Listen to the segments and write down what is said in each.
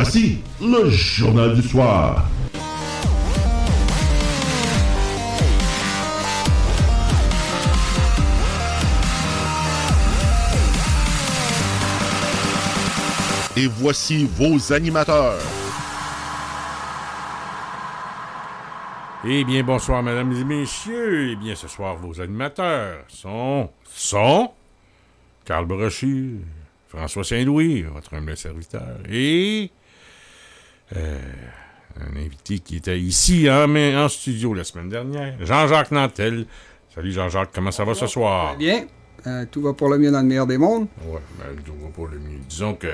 Voici le Journal du soir. Et voici vos animateurs. Eh bien, bonsoir, mesdames et messieurs. Eh bien, ce soir, vos animateurs sont Carl Brochu, François Saint-Louis, votre humble serviteur, et un invité qui était ici en studio la semaine dernière, Jean-Jacques Nantel. Salut Jean-Jacques, comment ça va ce soir? Bien, tout va pour le mieux dans le meilleur des mondes. Oui, tout va pour le mieux. Disons que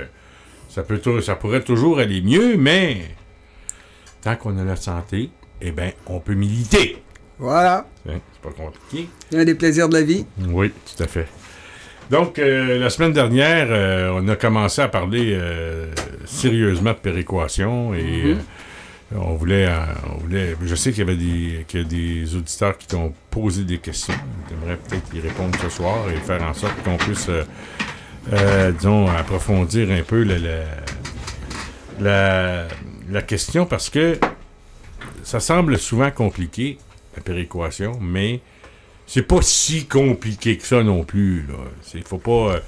ça pourrait toujours aller mieux, mais tant qu'on a la santé, eh bien, on peut militer. Voilà. C'est pas compliqué. Il y a des plaisirs de la vie. Oui, tout à fait. Donc, la semaine dernière, on a commencé à parler sérieusement de péréquation et on voulait, je sais qu'il y a des auditeurs qui t'ont posé des questions. J'aimerais peut-être y répondre ce soir et faire en sorte qu'on puisse, disons, approfondir un peu la question parce que ça semble souvent compliqué, la péréquation, mais c'est pas si compliqué que ça non plus. Faut pas...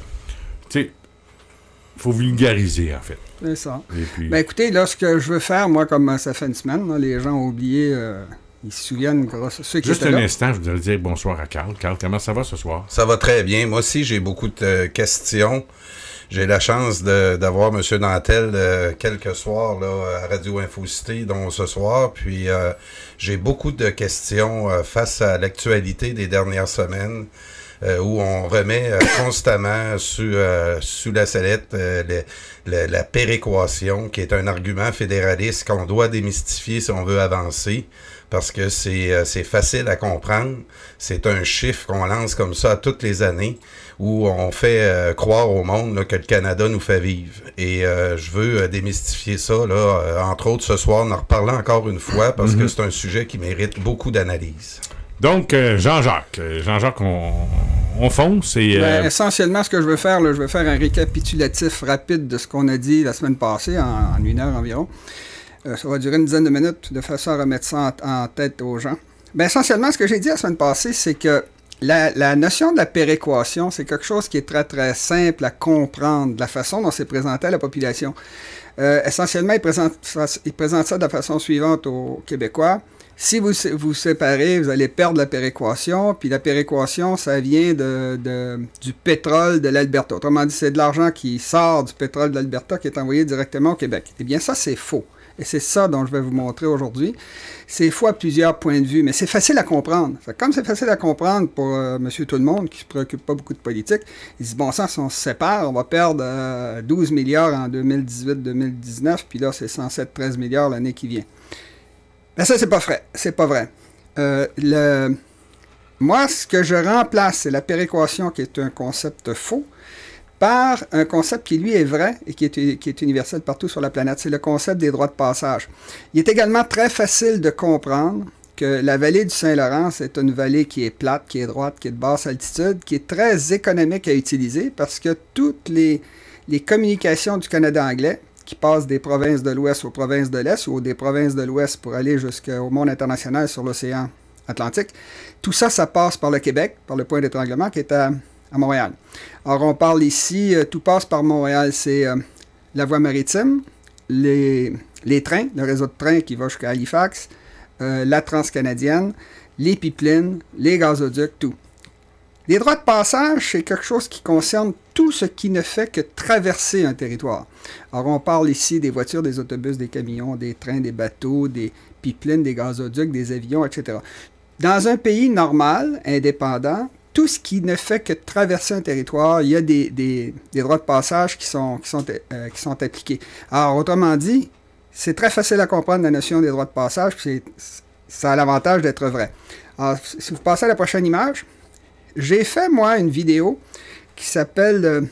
faut vulgariser, en fait. C'est ça. Et puis... Ben écoutez, là, ce que je veux faire, moi, comme ça fait une semaine, là, les gens ont oublié, ils se souviennent, ceux qui Juste étaient un là. instant, je voudrais dire bonsoir à Carl. Carl, comment ça va ce soir? Ça va très bien. Moi aussi, j'ai beaucoup de questions. J'ai la chance d'avoir M. Nantel quelques soirs là, à Radio Infocité, dont ce soir. Puis j'ai beaucoup de questions face à l'actualité des dernières semaines où on remet constamment sous la sellette la péréquation, qui est un argument fédéraliste qu'on doit démystifier si on veut avancer. Parce que c'est facile à comprendre. C'est un chiffre qu'on lance comme ça toutes les années où on fait croire au monde là, que le Canada nous fait vivre. Et je veux démystifier ça, là, entre autres ce soir, en reparlant encore une fois, parce que c'est un sujet qui mérite beaucoup d'analyse. Donc, Jean-Jacques, on fonce et... Ben, essentiellement, ce que je veux faire, là, je veux faire un récapitulatif rapide de ce qu'on a dit la semaine passée, en 1 heure environ. Ça va durer une dizaine de minutes, de façon à remettre ça en tête aux gens. Ben, essentiellement, ce que j'ai dit la semaine passée, c'est que la notion de la péréquation, c'est quelque chose qui est très, très simple à comprendre, de la façon dont c'est présenté à la population. Essentiellement, il présente ça de la façon suivante aux Québécois. Si vous vous séparez, vous allez perdre la péréquation, puis la péréquation, ça vient du pétrole de l'Alberta. Autrement dit, c'est de l'argent qui sort du pétrole de l'Alberta qui est envoyé directement au Québec. Eh bien, ça, c'est faux. Et c'est ça dont je vais vous montrer aujourd'hui. C'est faux à plusieurs points de vue, mais c'est facile à comprendre. Comme c'est facile à comprendre pour monsieur tout-le-monde, qui ne se préoccupe pas beaucoup de politique, il dit, bon sang, si on se sépare, on va perdre 12 milliards en 2018-2019, puis là, c'est censé être 13 milliards l'année qui vient. Ben ça, c'est pas vrai. C'est pas vrai. Moi, ce que je remplace, c'est la péréquation, qui est un concept faux, par un concept qui, lui, est vrai et qui est universel partout sur la planète. C'est le concept des droits de passage. Il est également très facile de comprendre que la vallée du Saint-Laurent, c'est une vallée qui est plate, qui est droite, qui est de basse altitude, qui est très économique à utiliser parce que toutes les communications du Canada anglais, qui passent des provinces de l'Ouest aux provinces de l'Est ou des provinces de l'Ouest pour aller jusqu'au monde international sur l'océan Atlantique, tout ça, ça passe par le Québec, par le point d'étranglement qui est à Montréal. Alors, on parle ici, tout passe par Montréal, c'est la voie maritime, les trains, le réseau de trains qui va jusqu'à Halifax, la transcanadienne, les pipelines, les gazoducs, tout. Les droits de passage, c'est quelque chose qui concerne tout ce qui ne fait que traverser un territoire. Alors, on parle ici des voitures, des autobus, des camions, des trains, des bateaux, des pipelines, des gazoducs, des avions, etc. Dans un pays normal, indépendant, tout ce qui ne fait que traverser un territoire, il y a des droits de passage qui sont appliqués. Alors, autrement dit, c'est très facile à comprendre la notion des droits de passage, puis ça a l'avantage d'être vrai. Alors, si vous passez à la prochaine image, j'ai fait, moi, une vidéo qui s'appelle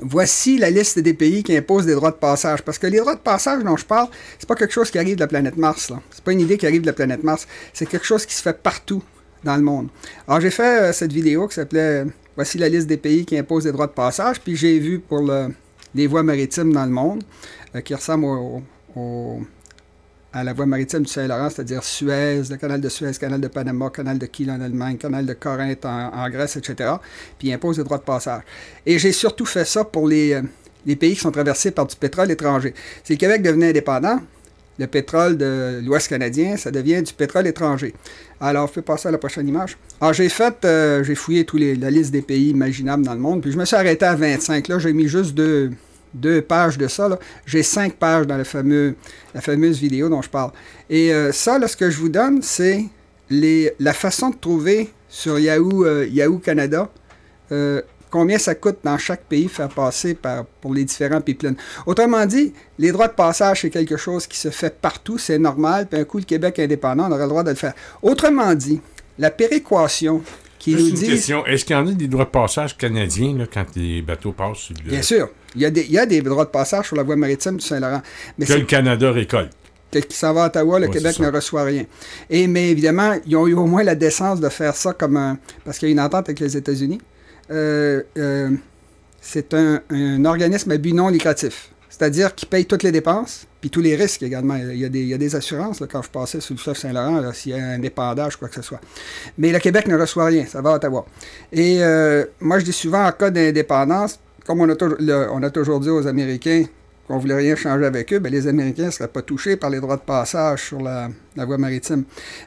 Voici la liste des pays qui imposent des droits de passage. Parce que les droits de passage dont je parle, c'est pas quelque chose qui arrive de la planète Mars, là. C'est pas une idée qui arrive de la planète Mars. C'est quelque chose qui se fait partout dans le monde. Alors, j'ai fait cette vidéo qui s'appelait Voici la liste des pays qui imposent des droits de passage, puis j'ai vu pour les voies maritimes dans le monde, qui ressemble à la voie maritime du Saint-Laurent, c'est-à-dire Suez, le canal de Suez, canal de Panama, canal de Kiel en Allemagne, canal de Corinthe en Grèce, etc. Puis il impose des droits de passage. Et j'ai surtout fait ça pour les pays qui sont traversés par du pétrole étranger. Si le Québec devenait indépendant, le pétrole de l'Ouest canadien, ça devient du pétrole étranger. Alors, on peut passer à la prochaine image. Alors, j'ai fouillé la liste des pays imaginables dans le monde, puis je me suis arrêté à 25. Là, j'ai mis juste deux pages de ça. J'ai 5 pages dans la fameuse vidéo dont je parle. Et ça, là, ce que je vous donne, c'est la façon de trouver sur Yahoo Canada combien ça coûte dans chaque pays faire passer pour les différents pipelines. Autrement dit, les droits de passage, c'est quelque chose qui se fait partout, c'est normal, puis un coup, le Québec indépendant, on aurait le droit de le faire. Autrement dit, la péréquation qui nous dit... une question, est-ce qu'il y en a des droits de passage canadiens là, quand les bateaux passent sur le... Bien sûr, il y a des droits de passage sur la voie maritime du Saint-Laurent. Mais que le Canada récolte. Qui s'en va à Ottawa, le Québec ne reçoit rien. Mais évidemment, ils ont eu au moins la décence de faire ça comme parce qu'il y a une entente avec les États-Unis. C'est un organisme à but non lucratif. C'est-à-dire qu'il paye toutes les dépenses, puis tous les risques également. Il y a des assurances, là, quand je passais sur le fleuve Saint-Laurent, s'il y a un épandage, quoi que ce soit. Mais le Québec ne reçoit rien, ça va à Ottawa. Et moi, je dis souvent, en cas d'indépendance, comme on a toujours dit aux Américains qu'on ne voulait rien changer avec eux, bien, les Américains ne seraient pas touchés par les droits de passage sur la voie maritime.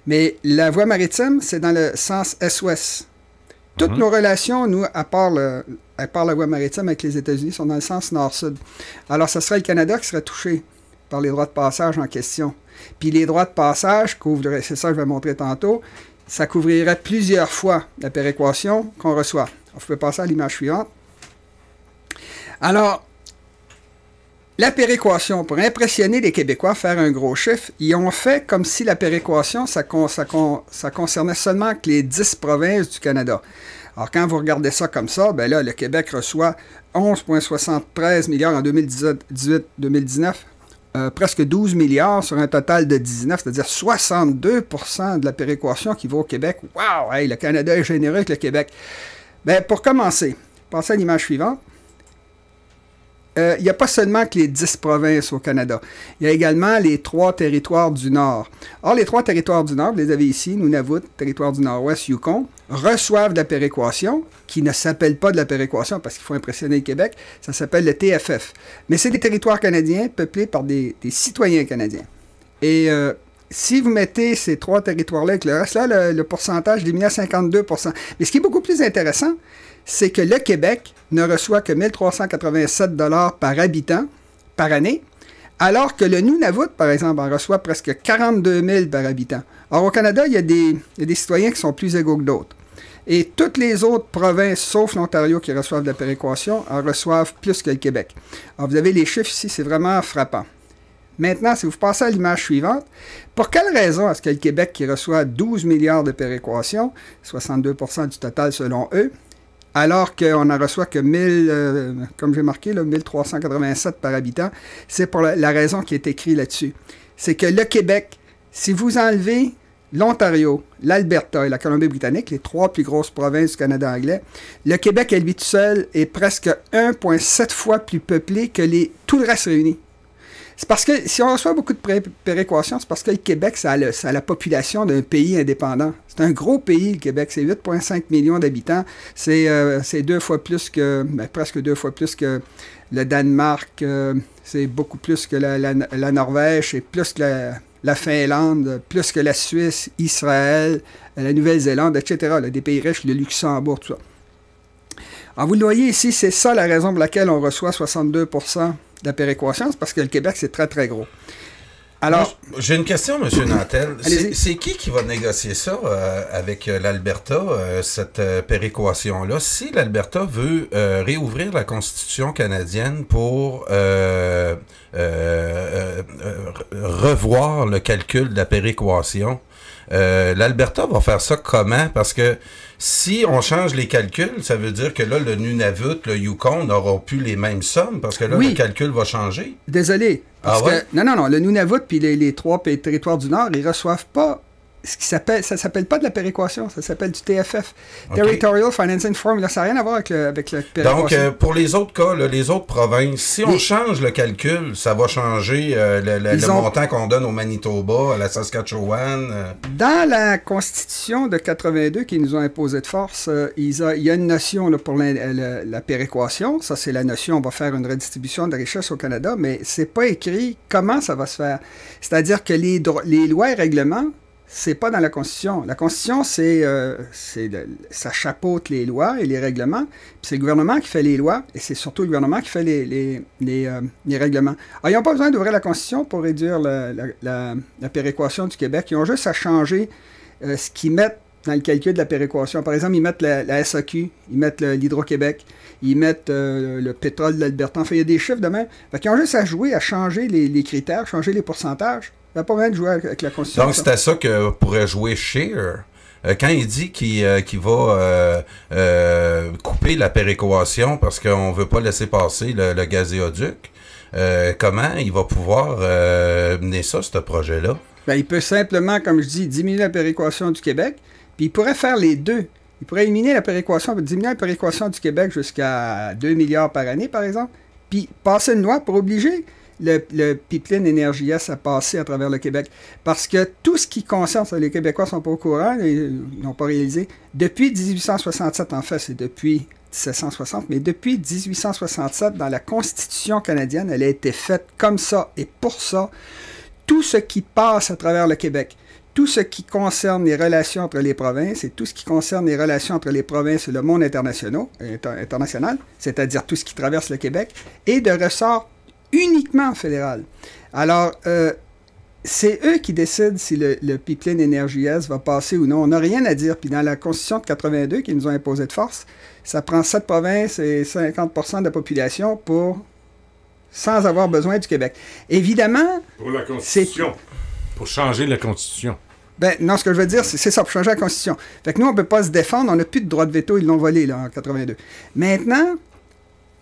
Mais la voie maritime, c'est dans le sens est-ouest. Toutes nos relations, nous, à part la voie maritime avec les États-Unis, sont dans le sens nord-sud. Alors, ce serait le Canada qui serait touché par les droits de passage en question. Puis les droits de passage couvriraient, c'est ça que je vais montrer tantôt, ça couvrirait plusieurs fois la péréquation qu'on reçoit. On peut passer à l'image suivante. Alors, la péréquation, pour impressionner les Québécois, faire un gros chiffre, ils ont fait comme si la péréquation, ça concernait seulement que les 10 provinces du Canada. Alors, quand vous regardez ça comme ça, ben là, le Québec reçoit 11,73 milliards en 2018-2019, presque 12 milliards sur un total de 19, c'est-à-dire 62% de la péréquation qui va au Québec. Wow! Hey, le Canada est généreux avec le Québec. Ben, pour commencer, passez à l'image suivante. Il n'y a pas seulement que les 10 provinces au Canada. Il y a également les 3 territoires du Nord. Or, les 3 territoires du Nord, vous les avez ici, Nunavut, territoire du Nord-Ouest, Yukon, reçoivent de la péréquation, qui ne s'appelle pas de la péréquation parce qu'il faut impressionner le Québec, ça s'appelle le TFF. Mais c'est des territoires canadiens peuplés par des citoyens canadiens. Et si vous mettez ces 3 territoires-là avec le reste, là, le pourcentage diminue à 52%. Mais ce qui est beaucoup plus intéressant, c'est que le Québec ne reçoit que 1 387 $ par habitant par année, alors que le Nunavut, par exemple, en reçoit presque 42 000 par habitant. Or, au Canada, il y a des citoyens qui sont plus égaux que d'autres. Et toutes les autres provinces, sauf l'Ontario, qui reçoivent de la péréquation, en reçoivent plus que le Québec. Alors, vous avez les chiffres ici, c'est vraiment frappant. Maintenant, si vous passez à l'image suivante, pour quelle raison est-ce que le Québec, qui reçoit 12 milliards de péréquation, 62% du total selon eux, alors qu'on n'en reçoit que comme j'ai marqué, là, 1387 par habitant, c'est pour la raison qui est écrite là-dessus. C'est que le Québec, si vous enlevez l'Ontario, l'Alberta et la Colombie-Britannique, les 3 plus grosses provinces du Canada anglais, le Québec, à lui tout seul, est presque 1,7 fois plus peuplé que tout le reste réuni. C'est parce que, si on reçoit beaucoup de péréquation, c'est parce que le Québec, ça a la population d'un pays indépendant. C'est un gros pays, le Québec. C'est 8,5 millions d'habitants. C'est 2 fois plus que, presque 2 fois plus que le Danemark. C'est beaucoup plus que la Norvège. C'est plus que la Finlande, plus que la Suisse, Israël, la Nouvelle-Zélande, etc. Là, des pays riches, le Luxembourg, tout ça. Alors, vous le voyez ici, c'est ça la raison pour laquelle on reçoit 62% de la péréquation, c'est parce que le Québec, c'est très, très gros. Alors, j'ai une question, M. Nantel. Allez-y. C'est qui va négocier ça avec l'Alberta, cette péréquation-là? Si l'Alberta veut réouvrir la Constitution canadienne pour revoir le calcul de la péréquation, l'Alberta va faire ça comment? Parce que si on change les calculs, ça veut dire que là, le Nunavut, le Yukon n'auront plus les mêmes sommes parce que là, le calcul va changer. Désolé. Parce que, non, le Nunavut puis les 3 territoires du Nord, ils ne reçoivent pas ça s'appelle pas de la péréquation, ça s'appelle du TFF. Territorial Financing Formula. Ça n'a rien à voir avec la péréquation. Donc, pour les autres cas, là, les autres provinces, si on change le calcul, ça va changer le montant qu'on donne au Manitoba, à la Saskatchewan. Dans la Constitution de 82 qu'ils nous ont imposé de force, il y a une notion là, pour la péréquation. Ça, c'est la notion, on va faire une redistribution de richesse au Canada, mais c'est pas écrit comment ça va se faire. C'est-à-dire que les lois et règlements, c'est pas dans la Constitution. La Constitution, ça chapeaute les lois et les règlements. Puis c'est le gouvernement qui fait les lois et c'est surtout le gouvernement qui fait les règlements. Alors, ils n'ont pas besoin d'ouvrir la Constitution pour réduire la péréquation du Québec. Ils ont juste à changer ce qu'ils mettent dans le calcul de la péréquation. Par exemple, ils mettent la SAQ, ils mettent l'Hydro-Québec, ils mettent le pétrole de l'Alberta. Enfin, il y a des chiffres de même. Ils ont juste à jouer, à changer les critères, changer les pourcentages. Il n'y a pas besoin de jouer avec la Constitution. Donc, c'est à ça que pourrait jouer Scheer. Quand il dit qu'il va couper la péréquation parce qu'on ne veut pas laisser passer le gazéoduc, comment il va pouvoir mener ça, ce projet-là? Ben, il peut simplement, comme je dis, diminuer la péréquation du Québec, puis il pourrait faire les deux. Il pourrait éliminer la péréquation, diminuer la péréquation du Québec jusqu'à 2 milliards par année, par exemple, puis passer une loi pour obliger le pipeline Énergie-Est à passer à travers le Québec. Parce que tout ce qui concerne, les Québécois ne sont pas au courant, ils n'ont pas réalisé, depuis 1867, en fait, c'est depuis 1760, mais depuis 1867, dans la Constitution canadienne, elle a été faite comme ça et pour ça. Tout ce qui passe à travers le Québec, tout ce qui concerne les relations entre les provinces et tout ce qui concerne les relations entre les provinces et le monde international, c'est-à-dire tout ce qui traverse le Québec, est de ressort uniquement fédéral. Alors, c'est eux qui décident si le pipeline Énergie-Est va passer ou non. On n'a rien à dire. Puis dans la Constitution de 82 qu'ils nous ont imposé de force, ça prend 7 provinces et 50% de la population sans avoir besoin du Québec. Évidemment... Pour la Constitution. Pour changer la Constitution. Ben, non, ce que je veux dire, c'est ça, pour changer la Constitution. Fait que nous, on ne peut pas se défendre, on n'a plus de droit de veto, ils l'ont volé, là, en 82. Maintenant,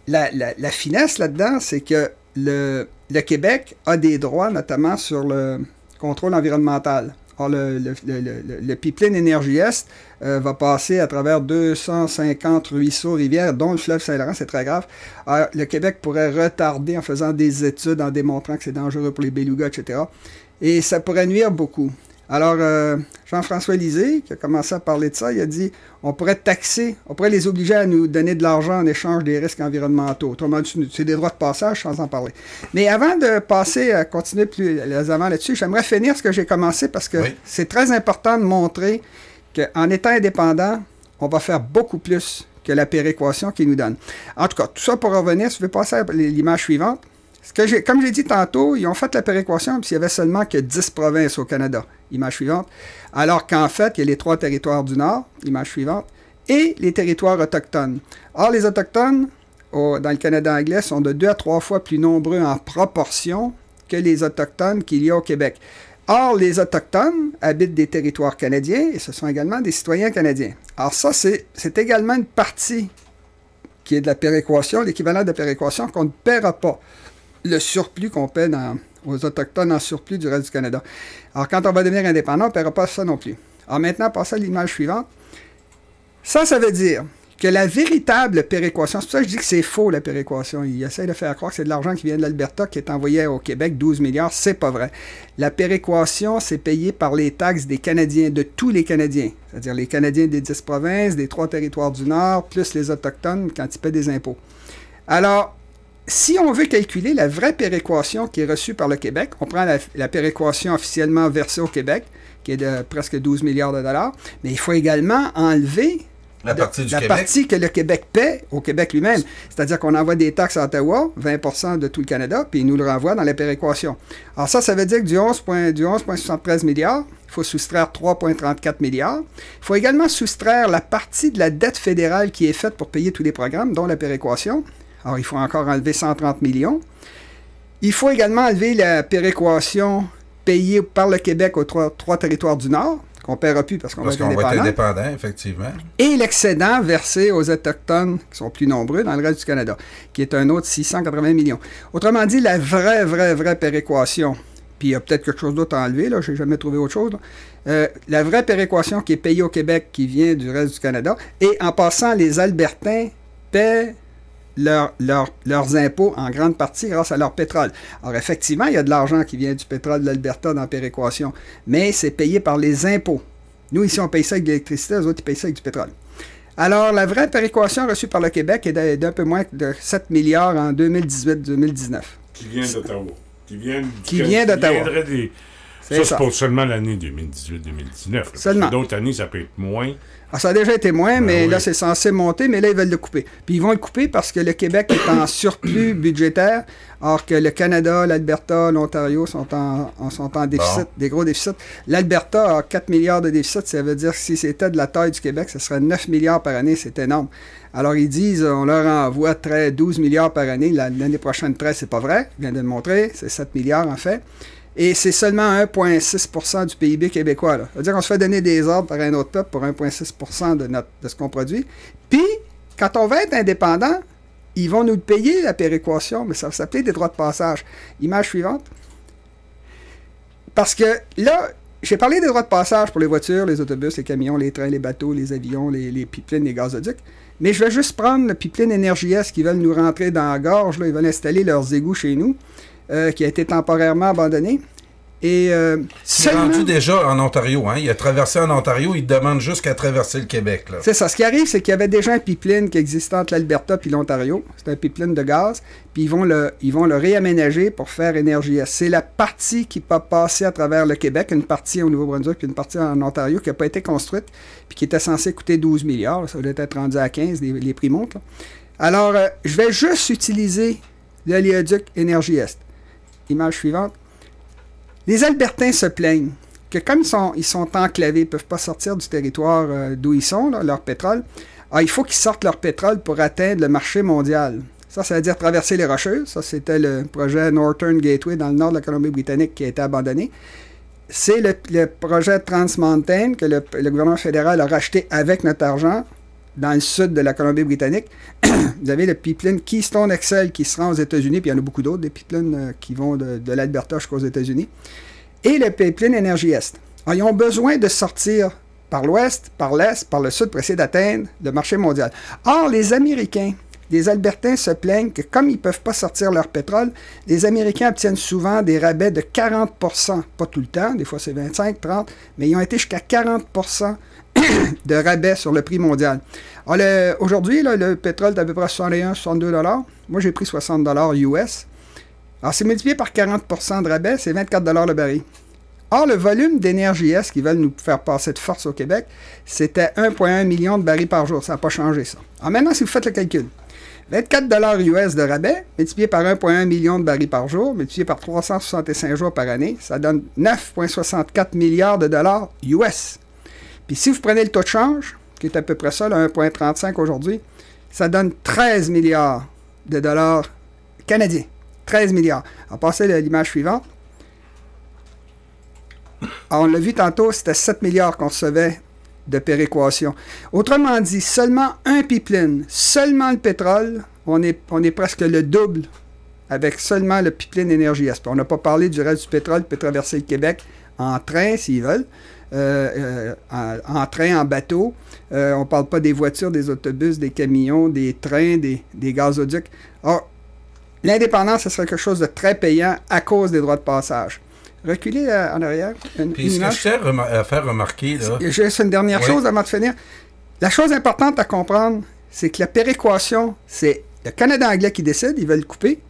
la finesse là-dedans, c'est que le Québec a des droits, notamment sur le contrôle environnemental. Or, le pipeline Énergie-Est va passer à travers 250 ruisseaux, rivières, dont le fleuve Saint-Laurent, c'est très grave. Alors, le Québec pourrait retarder en faisant des études, en démontrant que c'est dangereux pour les belugas, etc. Et ça pourrait nuire beaucoup. Alors, Jean-François Lisée, qui a commencé à parler de ça, il a dit on pourrait taxer, on pourrait les obliger à nous donner de l'argent en échange des risques environnementaux. Autrement dit, c'est des droits de passage sans en parler. Mais avant de passer à continuer plus avant là-dessus, j'aimerais finir ce que j'ai commencé parce que c'est très important de montrer qu'en étant indépendant, on va faire beaucoup plus que la péréquation qu'ils nous donne. En tout cas, tout ça pour revenir, si je vais passer à l'image suivante. Comme j'ai dit tantôt, ils ont fait la péréquation puis il y avait seulement que 10 provinces au Canada. Image suivante. Alors qu'en fait, il y a les 3 territoires du Nord, image suivante, et les territoires autochtones. Or, les autochtones, dans le Canada anglais, sont de 2 à 3 fois plus nombreux en proportion que les autochtones qu'il y a au Québec. Or, les autochtones habitent des territoires canadiens et ce sont également des citoyens canadiens. Alors ça, c'est également une partie qui est de la péréquation, l'équivalent de la péréquation qu'on ne paiera pas. Le surplus qu'on paie aux Autochtones en surplus du reste du Canada. Alors, quand on va devenir indépendant, on ne paiera pas ça non plus. Alors, maintenant, passons à l'image suivante. Ça veut dire que la véritable péréquation, c'est pour ça que je dis que c'est faux, la péréquation. Ils essayent de faire croire que c'est de l'argent qui vient de l'Alberta, qui est envoyé au Québec, 12 milliards. C'est pas vrai. La péréquation, c'est payé par les taxes des Canadiens, de tous les Canadiens. C'est-à-dire les Canadiens des 10 provinces, des 3 territoires du Nord, plus les Autochtones quand ils paient des impôts. Alors, si on veut calculer la vraie péréquation qui est reçue par le Québec, on prend la péréquation officiellement versée au Québec, qui est de presque 12 milliards de dollars, mais il faut également enlever la partie que le Québec paie au Québec lui-même. C'est-à-dire qu'on envoie des taxes à Ottawa, 20% de tout le Canada, puis il nous le renvoie dans la péréquation. Alors ça veut dire que du 11,73 milliards, il faut soustraire 3,34 milliards. Il faut également soustraire la partie de la dette fédérale qui est faite pour payer tous les programmes, dont la péréquation. Alors, il faut encore enlever 130 millions. Il faut également enlever la péréquation payée par le Québec aux 3 territoires du Nord, qu'on ne paiera plus parce qu'on va être indépendant, effectivement. Et l'excédent versé aux Autochtones, qui sont plus nombreux dans le reste du Canada, qui est un autre 680 millions. Autrement dit, la vraie péréquation puis il y a peut-être quelque chose d'autre à enlever, là, je n'ai jamais trouvé autre chose. La vraie péréquation qui est payée au Québec, qui vient du reste du Canada, et en passant, les Albertains paient leurs impôts en grande partie grâce à leur pétrole. Alors effectivement, il y a de l'argent qui vient du pétrole de l'Alberta dans la péréquation, mais c'est payé par les impôts. Nous, ici, on paye ça avec de l'électricité, les autres, ils payent ça avec du pétrole. Alors, la vraie péréquation reçue par le Québec est d'un peu moins de 7 milliards en 2018-2019. Qui vient d'Ottawa. Qui vient d'Ottawa. Ça, c'est pour seulement l'année 2018-2019. Seulement. D'autres années, ça peut être moins. Ah, ça a déjà été moins, mais là, c'est censé monter, mais là, ils veulent le couper. Puis ils vont le couper parce que le Québec est en surplus budgétaire, alors que le Canada, l'Alberta, l'Ontario sont en déficit, des gros déficits. L'Alberta a 4 milliards de déficit, ça veut dire que si c'était de la taille du Québec, ce serait 9 milliards par année, c'est énorme. Alors ils disent, on leur envoie 12 milliards par année, l'année prochaine 13, c'est pas vrai, je viens de le montrer, c'est 7 milliards en fait. Et c'est seulement 1,6 du PIB québécois. Là. Ça veut dire qu'on se fait donner des ordres par un autre peuple pour 1,6 de ce qu'on produit. Puis, quand on va être indépendant, ils vont nous payer la péréquation, mais ça va s'appeler des droits de passage. Image suivante. Parce que là, j'ai parlé des droits de passage pour les voitures, les autobus, les camions, les trains, les bateaux, les avions, les pipelines, les gazoducs. Mais je vais juste prendre le pipeline Énergie S qui veulent nous rentrer dans la gorge. Là, ils veulent installer leurs égouts chez nous. Qui a été temporairement abandonné. Et c'est rendu déjà en Ontario. Hein? Il a traversé en Ontario, il demande juste qu'à traverser le Québec. C'est ça. Ce qui arrive, c'est qu'il y avait déjà un pipeline qui existait entre l'Alberta et l'Ontario. C'est un pipeline de gaz. Puis ils vont le réaménager pour faire Énergie S. C'est la partie qui peut passer à travers le Québec, une partie au Nouveau-Brunswick puis une partie en Ontario qui n'a pas été construite puis qui était censée coûter 12 milliards. Ça doit être rendu à 15, les prix montent. Là. Alors, je vais juste utiliser l'oléoduc Énergie Est. Image suivante. Les Albertains se plaignent que comme ils sont enclavés, ils ne peuvent pas sortir du territoire d'où ils sont, là, leur pétrole, il faut qu'ils sortent leur pétrole pour atteindre le marché mondial. Ça veut dire traverser les Rocheuses. Ça, c'était le projet Northern Gateway dans le nord de la Colombie-Britannique qui a été abandonné. C'est le projet Trans Mountain que le gouvernement fédéral a racheté avec notre argent dans le sud de la Colombie-Britannique. Vous avez le pipeline Keystone XL qui se rend aux États-Unis, puis il y en a beaucoup d'autres, des pipelines qui vont de l'Alberta jusqu'aux États-Unis. Et le pipeline Énergie Est. Alors, ils ont besoin de sortir par l'ouest, par l'est, par le sud pour essayer d'atteindre le marché mondial. Or, les Américains, les Albertains se plaignent que comme ils ne peuvent pas sortir leur pétrole, les Américains obtiennent souvent des rabais de 40 %. Pas tout le temps, des fois c'est 25, 30, mais ils ont été jusqu'à 40 % de rabais sur le prix mondial. Aujourd'hui, le pétrole est à peu près 61, 62 $. Moi, j'ai pris 60 $ US. Alors, c'est multiplié par 40 % de rabais, c'est 24 $ le baril. Or, le volume d'Énergie S qu'ils veulent nous faire passer de force au Québec, c'était 1,1 million de barils par jour. Ça n'a pas changé, ça. Alors maintenant, si vous faites le calcul, 24 $ US de rabais, multiplié par 1,1 million de barils par jour, multiplié par 365 jours par année, ça donne 9,64 milliards de dollars US. Puis si vous prenez le taux de change, qui est à peu près ça, 1,35 aujourd'hui, ça donne 13 milliards de dollars canadiens. 13 milliards. On va passer à l'image suivante. Alors, on l'a vu tantôt, c'était 7 milliards qu'on recevait de péréquation. Autrement dit, seulement un pipeline, seulement le pétrole, on est presque le double avec seulement le pipeline Énergie Est. On n'a pas parlé du reste du pétrole qui peut traverser le Québec en train, s'ils veulent. En train, en bateau. On ne parle pas des voitures, des autobus, des camions, des trains, des gazoducs. Alors, l'indépendance, ce serait quelque chose de très payant à cause des droits de passage. Reculer en arrière. Puis, ce que je tiens à faire remarquer, là... Juste une dernière chose avant de finir. La chose importante à comprendre, c'est que la péréquation, c'est le Canada anglais qui décide, ils veulent le couper.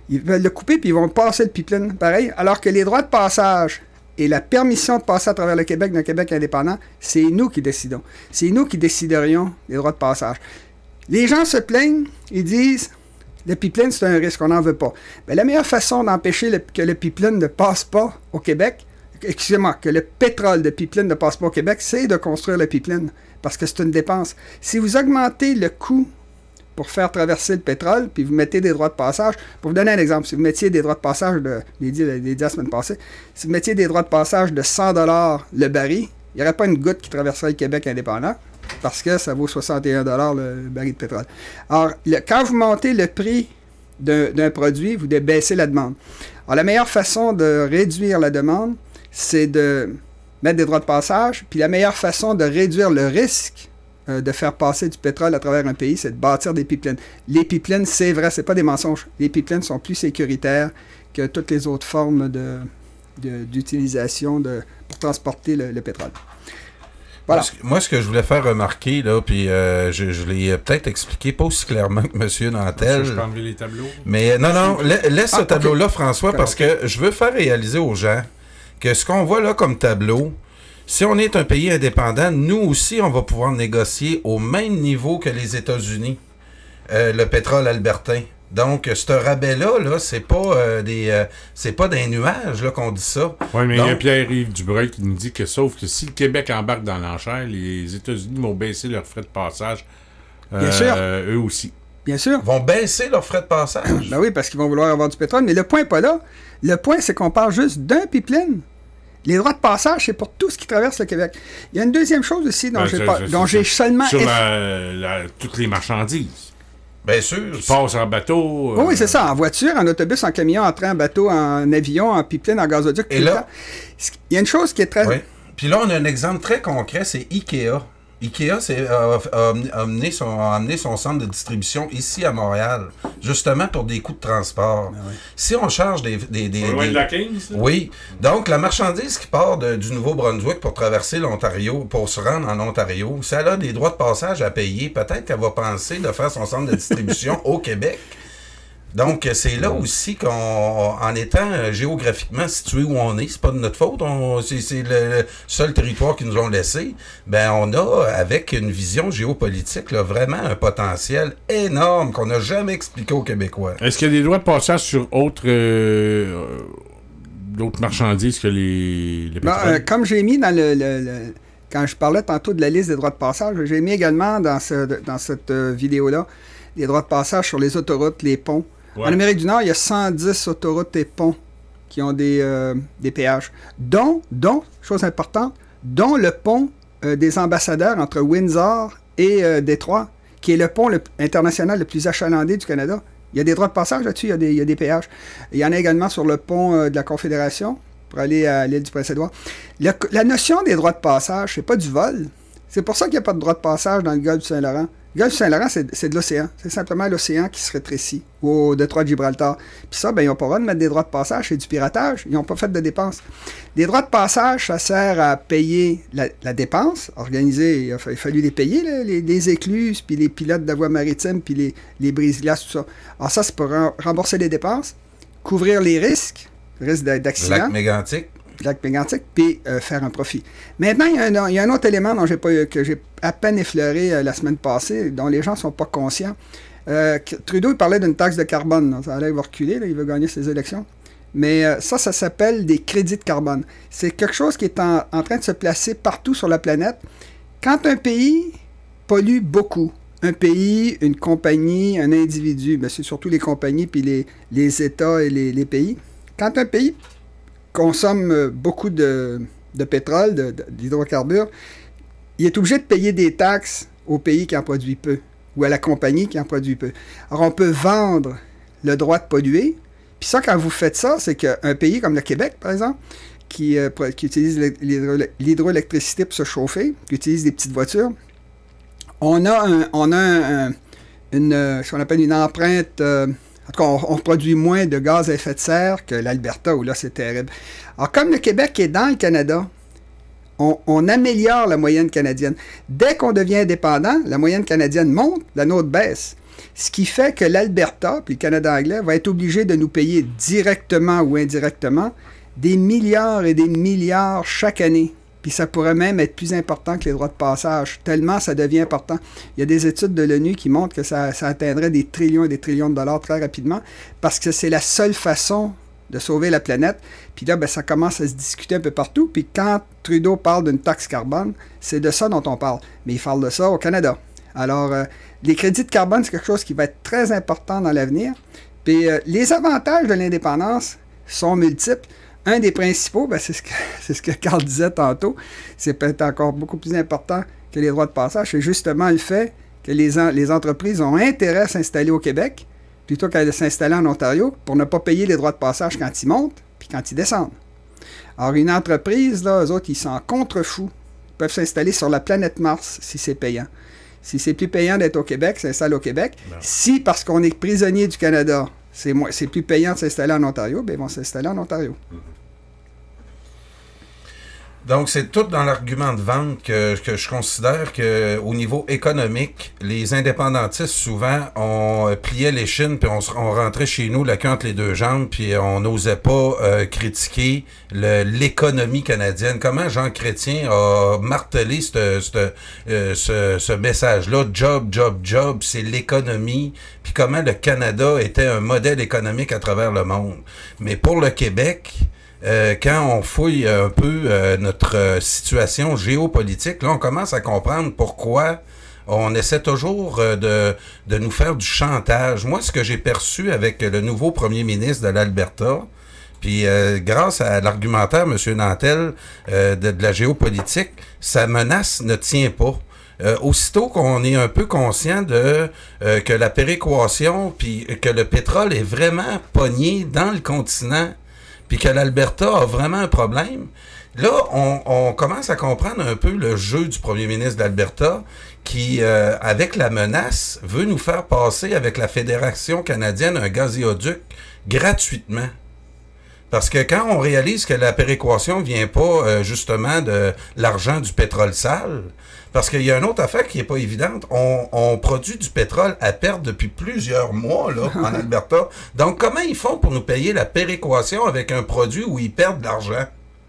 Ils veulent le couper, puis ils vont passer le pipeline, pareil. Alors que les droits de passage et la permission de passer à travers le Québec d'un Québec indépendant, c'est nous qui décidons. C'est nous qui déciderions des droits de passage. Les gens se plaignent, ils disent... Le pipeline, c'est un risque, on n'en veut pas. Mais la meilleure façon d'empêcher que le pipeline ne passe pas au Québec, excusez-moi, que le pétrole de pipeline ne passe pas au Québec, c'est de construire le pipeline, parce que c'est une dépense. Si vous augmentez le coût pour faire traverser le pétrole, puis vous mettez des droits de passage, pour vous donner un exemple, si vous mettiez des droits de passage, les dit la semaine passée, si vous mettiez des droits de passage de 100 $ le baril, il n'y aurait pas une goutte qui traverserait le Québec indépendant, parce que ça vaut 61 $ le baril de pétrole. Alors, quand vous montez le prix d'un produit, vous baissez la demande. Alors, la meilleure façon de réduire la demande, c'est de mettre des droits de passage, puis la meilleure façon de réduire le risque de faire passer du pétrole à travers un pays, c'est de bâtir des pipelines. Les pipelines, c'est vrai, c'est pas des mensonges. Les pipelines sont plus sécuritaires que toutes les autres formes d'utilisation pour transporter le pétrole. Voilà. Moi, ce que je voulais faire remarquer, là, puis je l'ai peut-être expliqué pas aussi clairement que M. Nantel. Je peux enlever les tableaux. Mais non, laisse ce tableau-là, François, parce que je veux faire réaliser aux gens que ce qu'on voit là comme tableau, si on est un pays indépendant, nous aussi, on va pouvoir négocier au même niveau que les États-Unis le pétrole albertain. Donc, ce rabais-là, là, c'est pas des nuages là, qu'on dit ça. Oui, mais donc, il y a Pierre-Yves Dubreuil qui nous dit que sauf que si le Québec embarque dans l'enchère, les États-Unis vont baisser leurs frais de passage. Bien sûr. Eux aussi. Bien sûr. Vont baisser leurs frais de passage. Ben oui, parce qu'ils vont vouloir avoir du pétrole. Mais le point n'est pas là. Le point, c'est qu'on parle juste d'un pipeline. Les droits de passage, c'est pour tout ce qui traverse le Québec. Il y a une deuxième chose aussi dont j'ai seulement... Sur toutes les marchandises. Bien sûr. Qui passent en bateau. Oui, c'est ça. En voiture, en autobus, en camion, en train, en bateau, en avion, en pipeline, en gazoduc. Et là... Il y a une chose qui est très... Oui. Puis là, on a un exemple très concret, c'est IKEA. IKEA a amené son centre de distribution ici à Montréal, justement pour des coûts de transport. Ben oui. Si on charge Loin de la Kings? Oui. Donc, la marchandise qui part du Nouveau-Brunswick pour traverser l'Ontario, pour se rendre en Ontario, si elle a des droits de passage à payer, peut-être qu'elle va penser de faire son centre de distribution au Québec. Donc, c'est là aussi qu'en étant géographiquement situé où on est, c'est pas de notre faute, c'est le seul territoire qu'ils nous ont laissé, ben on a, avec une vision géopolitique, là, vraiment un potentiel énorme qu'on n'a jamais expliqué aux Québécois. Est-ce qu'il y a des droits de passage sur d'autres marchandises que les pétroles? Comme j'ai mis dans quand je parlais tantôt de la liste des droits de passage, j'ai mis également dans cette vidéo-là les droits de passage sur les autoroutes, les ponts. Ouais. En Amérique du Nord, il y a 110 autoroutes et ponts qui ont des péages, dont, chose importante, dont le pont des ambassadeurs entre Windsor et Détroit, qui est le pont international le plus achalandé du Canada. Il y a des droits de passage là-dessus, il y a des péages. Il y en a également sur le pont de la Confédération, pour aller à l'île du Prince-Édouard. La notion des droits de passage, c'est pas du vol. C'est pour ça qu'il n'y a pas de droit de passage dans le golfe du Saint-Laurent. Le golfe du Saint-Laurent, c'est de l'océan. C'est simplement l'océan qui se rétrécit, au détroit de Gibraltar. Puis ça, ben, ils n'ont pas le droit de mettre des droits de passage, c'est du piratage. Ils n'ont pas fait de dépenses. Les droits de passage, ça sert à payer la dépense, organiser, il a fallu les payer, là, les écluses, puis les pilotes de la voie maritime, puis les brise-glaces, tout ça. Alors ça, c'est pour rembourser les dépenses, couvrir les risques d'accident. Lac mégantique, puis faire un profit. Maintenant, il y a un autre élément que j'ai à peine effleuré la semaine passée, dont les gens ne sont pas conscients. Trudeau, il parlait d'une taxe de carbone. Là. Ça allait, il va reculer, là, il veut gagner ses élections. Mais ça s'appelle des crédits de carbone. C'est quelque chose qui est en train de se placer partout sur la planète. Quand un pays pollue beaucoup, un pays, une compagnie, un individu, ben c'est surtout les compagnies, puis les États et les pays. Quand un pays consomme beaucoup de pétrole, d'hydrocarbures, il est obligé de payer des taxes au pays qui en produit peu, ou à la compagnie qui en produit peu. Alors, on peut vendre le droit de polluer, puis ça, quand vous faites ça, c'est qu'un pays comme le Québec, par exemple, qui utilise l'hydroélectricité pour se chauffer, qui utilise des petites voitures, on a ce qu'on appelle une empreinte... En tout cas, on produit moins de gaz à effet de serre que l'Alberta, où là, c'est terrible. Alors, comme le Québec est dans le Canada, on améliore la moyenne canadienne. Dès qu'on devient indépendant, la moyenne canadienne monte, la nôtre baisse. Ce qui fait que l'Alberta, puis le Canada anglais, va être obligé de nous payer directement ou indirectement des milliards et des milliards chaque année. Puis ça pourrait même être plus important que les droits de passage, tellement ça devient important. Il y a des études de l'ONU qui montrent que ça atteindrait des trillions et des trillions de dollars très rapidement, parce que c'est la seule façon de sauver la planète. Puis là, ben, ça commence à se discuter un peu partout. Puis quand Trudeau parle d'une taxe carbone, c'est de ça dont on parle. Mais il parle de ça au Canada. Alors, les crédits de carbone, c'est quelque chose qui va être très important dans l'avenir. Puis les avantages de l'indépendance sont multiples. Un des principaux, ben, c'est ce que Carl disait tantôt, c'est peut-être encore beaucoup plus important que les droits de passage, c'est justement le fait que les entreprises ont intérêt à s'installer au Québec, plutôt qu'à s'installer en Ontario pour ne pas payer les droits de passage quand ils montent puis quand ils descendent. Alors, une entreprise, là, eux autres, ils s'en contrefoutent. Ils peuvent s'installer sur la planète Mars si c'est payant. Si c'est plus payant d'être au Québec, s'installe au Québec. Non. Si, parce qu'on est prisonnier du Canada, c'est plus payant de s'installer en Ontario, bien, ils vont s'installer en Ontario. Donc, c'est tout dans l'argument de vente que je considère qu'au niveau économique, les indépendantistes, souvent, on pliait les chines, puis on rentrait chez nous, la queue entre les deux jambes, puis on n'osait pas critiquer l'économie canadienne. Comment Jean Chrétien a martelé ce message-là, job, job, job, c'est l'économie, puis comment le Canada était un modèle économique à travers le monde. Mais pour le Québec... quand on fouille un peu notre situation géopolitique, là, on commence à comprendre pourquoi on essaie toujours de nous faire du chantage. Moi, ce que j'ai perçu avec le nouveau premier ministre de l'Alberta, puis grâce à l'argumentaire, M. Nantel, de la géopolitique, sa menace ne tient pas. Aussitôt qu'on est un peu conscient de que la péréquation, puis que le pétrole est vraiment pogné dans le continent, puis que l'Alberta a vraiment un problème, là, on commence à comprendre un peu le jeu du premier ministre d'Alberta qui, avec la menace, veut nous faire passer avec la Fédération canadienne un gazéoduc gratuitement. Parce que quand on réalise que la péréquation vient pas justement de l'argent du pétrole sale, parce qu'il y a une autre affaire qui est pas évidente, on produit du pétrole à perte depuis plusieurs mois là en Alberta. Donc comment ils font pour nous payer la péréquation avec un produit où ils perdent de l'argent?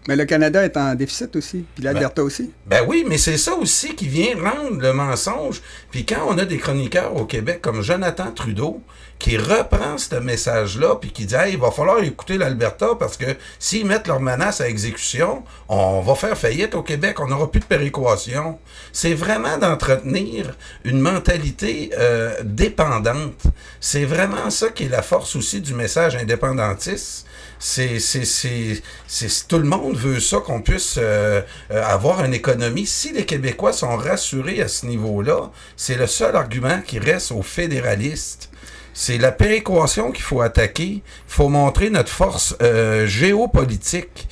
Mais le Canada est en déficit aussi, puis l'Alberta aussi. Ben oui, mais c'est ça aussi qui vient rendre le mensonge. Puis quand on a des chroniqueurs au Québec comme Jonathan Trudeau, qui reprend ce message-là, puis qui dit hey, « il va falloir écouter l'Alberta parce que s'ils mettent leur menace à exécution, on va faire faillite au Québec, on n'aura plus de péréquation. » C'est vraiment d'entretenir une mentalité dépendante. C'est vraiment ça qui est la force aussi du message indépendantiste. Tout le monde veut ça, qu'on puisse avoir une économie. Si les Québécois sont rassurés à ce niveau-là, c'est le seul argument qui reste aux fédéralistes. C'est la péréquation qu'il faut attaquer. Il faut montrer notre force géopolitique.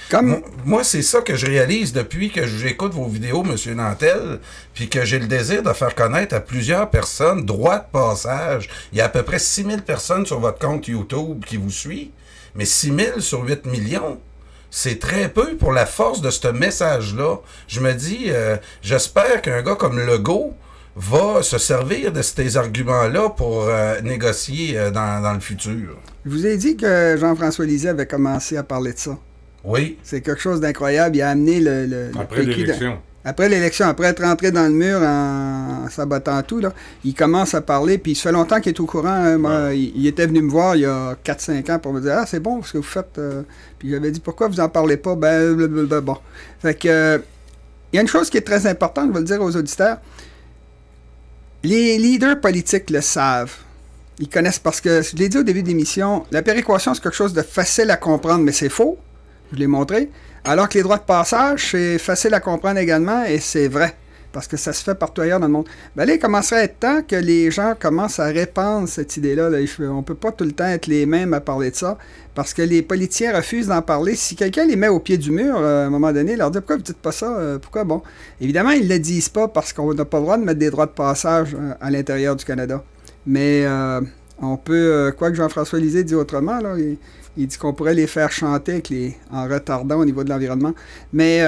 Moi, c'est ça que je réalise depuis que j'écoute vos vidéos, M. Nantel, puis que j'ai le désir de faire connaître à plusieurs personnes, droit de passage. Il y a à peu près 6000 personnes sur votre compte YouTube qui vous suivent. Mais 6 000 sur 8 millions, c'est très peu pour la force de ce message-là. Je me dis, j'espère qu'un gars comme Legault va se servir de ces arguments-là pour négocier dans le futur. Je vous ai dit que Jean-François Lisée avait commencé à parler de ça. Oui. C'est quelque chose d'incroyable. Il a amené le après l'élection. Après l'élection, après être rentré dans le mur en sabotant tout, là, il commence à parler, puis ça fait longtemps qu'il est au courant. Hein, moi, il était venu me voir il y a 4-5 ans pour me dire « Ah, c'est bon ce que vous faites. » Puis j'avais dit « Pourquoi vous n'en parlez pas? » Ben, bon. Fait que, il y a une chose qui est très importante, je vais le dire aux auditeurs. Les leaders politiques le savent. Ils connaissent parce que, je l'ai dit au début de l'émission, la péréquation, c'est quelque chose de facile à comprendre, mais c'est faux. Je l'ai montré. Alors que les droits de passage, c'est facile à comprendre également, et c'est vrai, parce que ça se fait partout ailleurs dans le monde. Ben là, il commencerait à être temps que les gens commencent à répandre cette idée-là. Là. On ne peut pas tout le temps être les mêmes à parler de ça, parce que les politiciens refusent d'en parler. Si quelqu'un les met au pied du mur, à un moment donné, leur dit « Pourquoi vous ne dites pas ça? Pourquoi? » Bon, évidemment, ils ne le disent pas parce qu'on n'a pas le droit de mettre des droits de passage à l'intérieur du Canada. Mais on peut, quoi que Jean-François Lisée dit autrement, là, il dit qu'on pourrait les faire chanter en retardant au niveau de l'environnement. Mais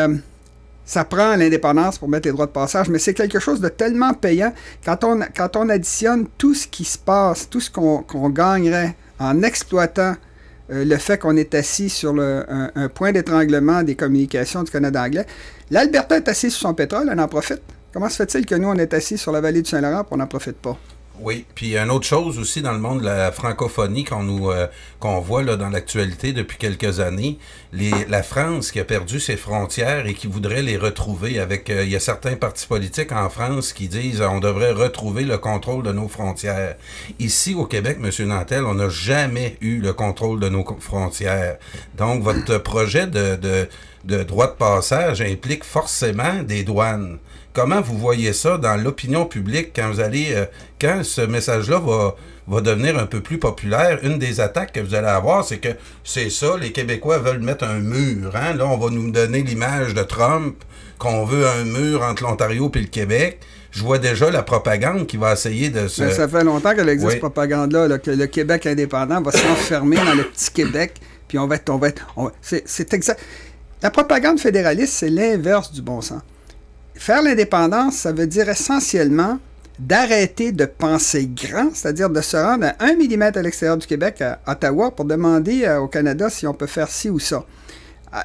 ça prend l'indépendance pour mettre les droits de passage, mais c'est quelque chose de tellement payant. Quand on additionne tout ce qui se passe, tout ce qu'on gagnerait en exploitant le fait qu'on est assis sur un point d'étranglement des communications du Canada anglais, l'Alberta est assis sur son pétrole, elle en profite. Comment se fait-il que nous, on est assis sur la vallée du Saint-Laurent et on n'en profite pas? Oui, puis une autre chose aussi dans le monde de la francophonie qu'on voit là, dans l'actualité depuis quelques années, la France qui a perdu ses frontières et qui voudrait les retrouver avec... il y a certains partis politiques en France qui disent on devrait retrouver le contrôle de nos frontières. Ici, au Québec, M. Nantel, on n'a jamais eu le contrôle de nos frontières. Donc, votre projet de droit de passage implique forcément des douanes. comment vous voyez ça dans l'opinion publique quand vous allez, quand ce message-là va devenir un peu plus populaire? Une des attaques que vous allez avoir, c'est que c'est ça, les Québécois veulent mettre un mur. Hein? Là, on va nous donner l'image de Trump, qu'on veut un mur entre l'Ontario et le Québec. Je vois déjà la propagande qui va essayer de se... Ça fait longtemps qu'elle existe, cette propagande-là, là, que le Québec indépendant va s'enfermer dans le petit Québec, puis c'est exact. La propagande fédéraliste, c'est l'inverse du bon sens. Faire l'indépendance, ça veut dire essentiellement d'arrêter de penser grand, c'est-à-dire de se rendre à 1 millimètre à l'extérieur du Québec, à Ottawa, pour demander au Canada si on peut faire ci ou ça.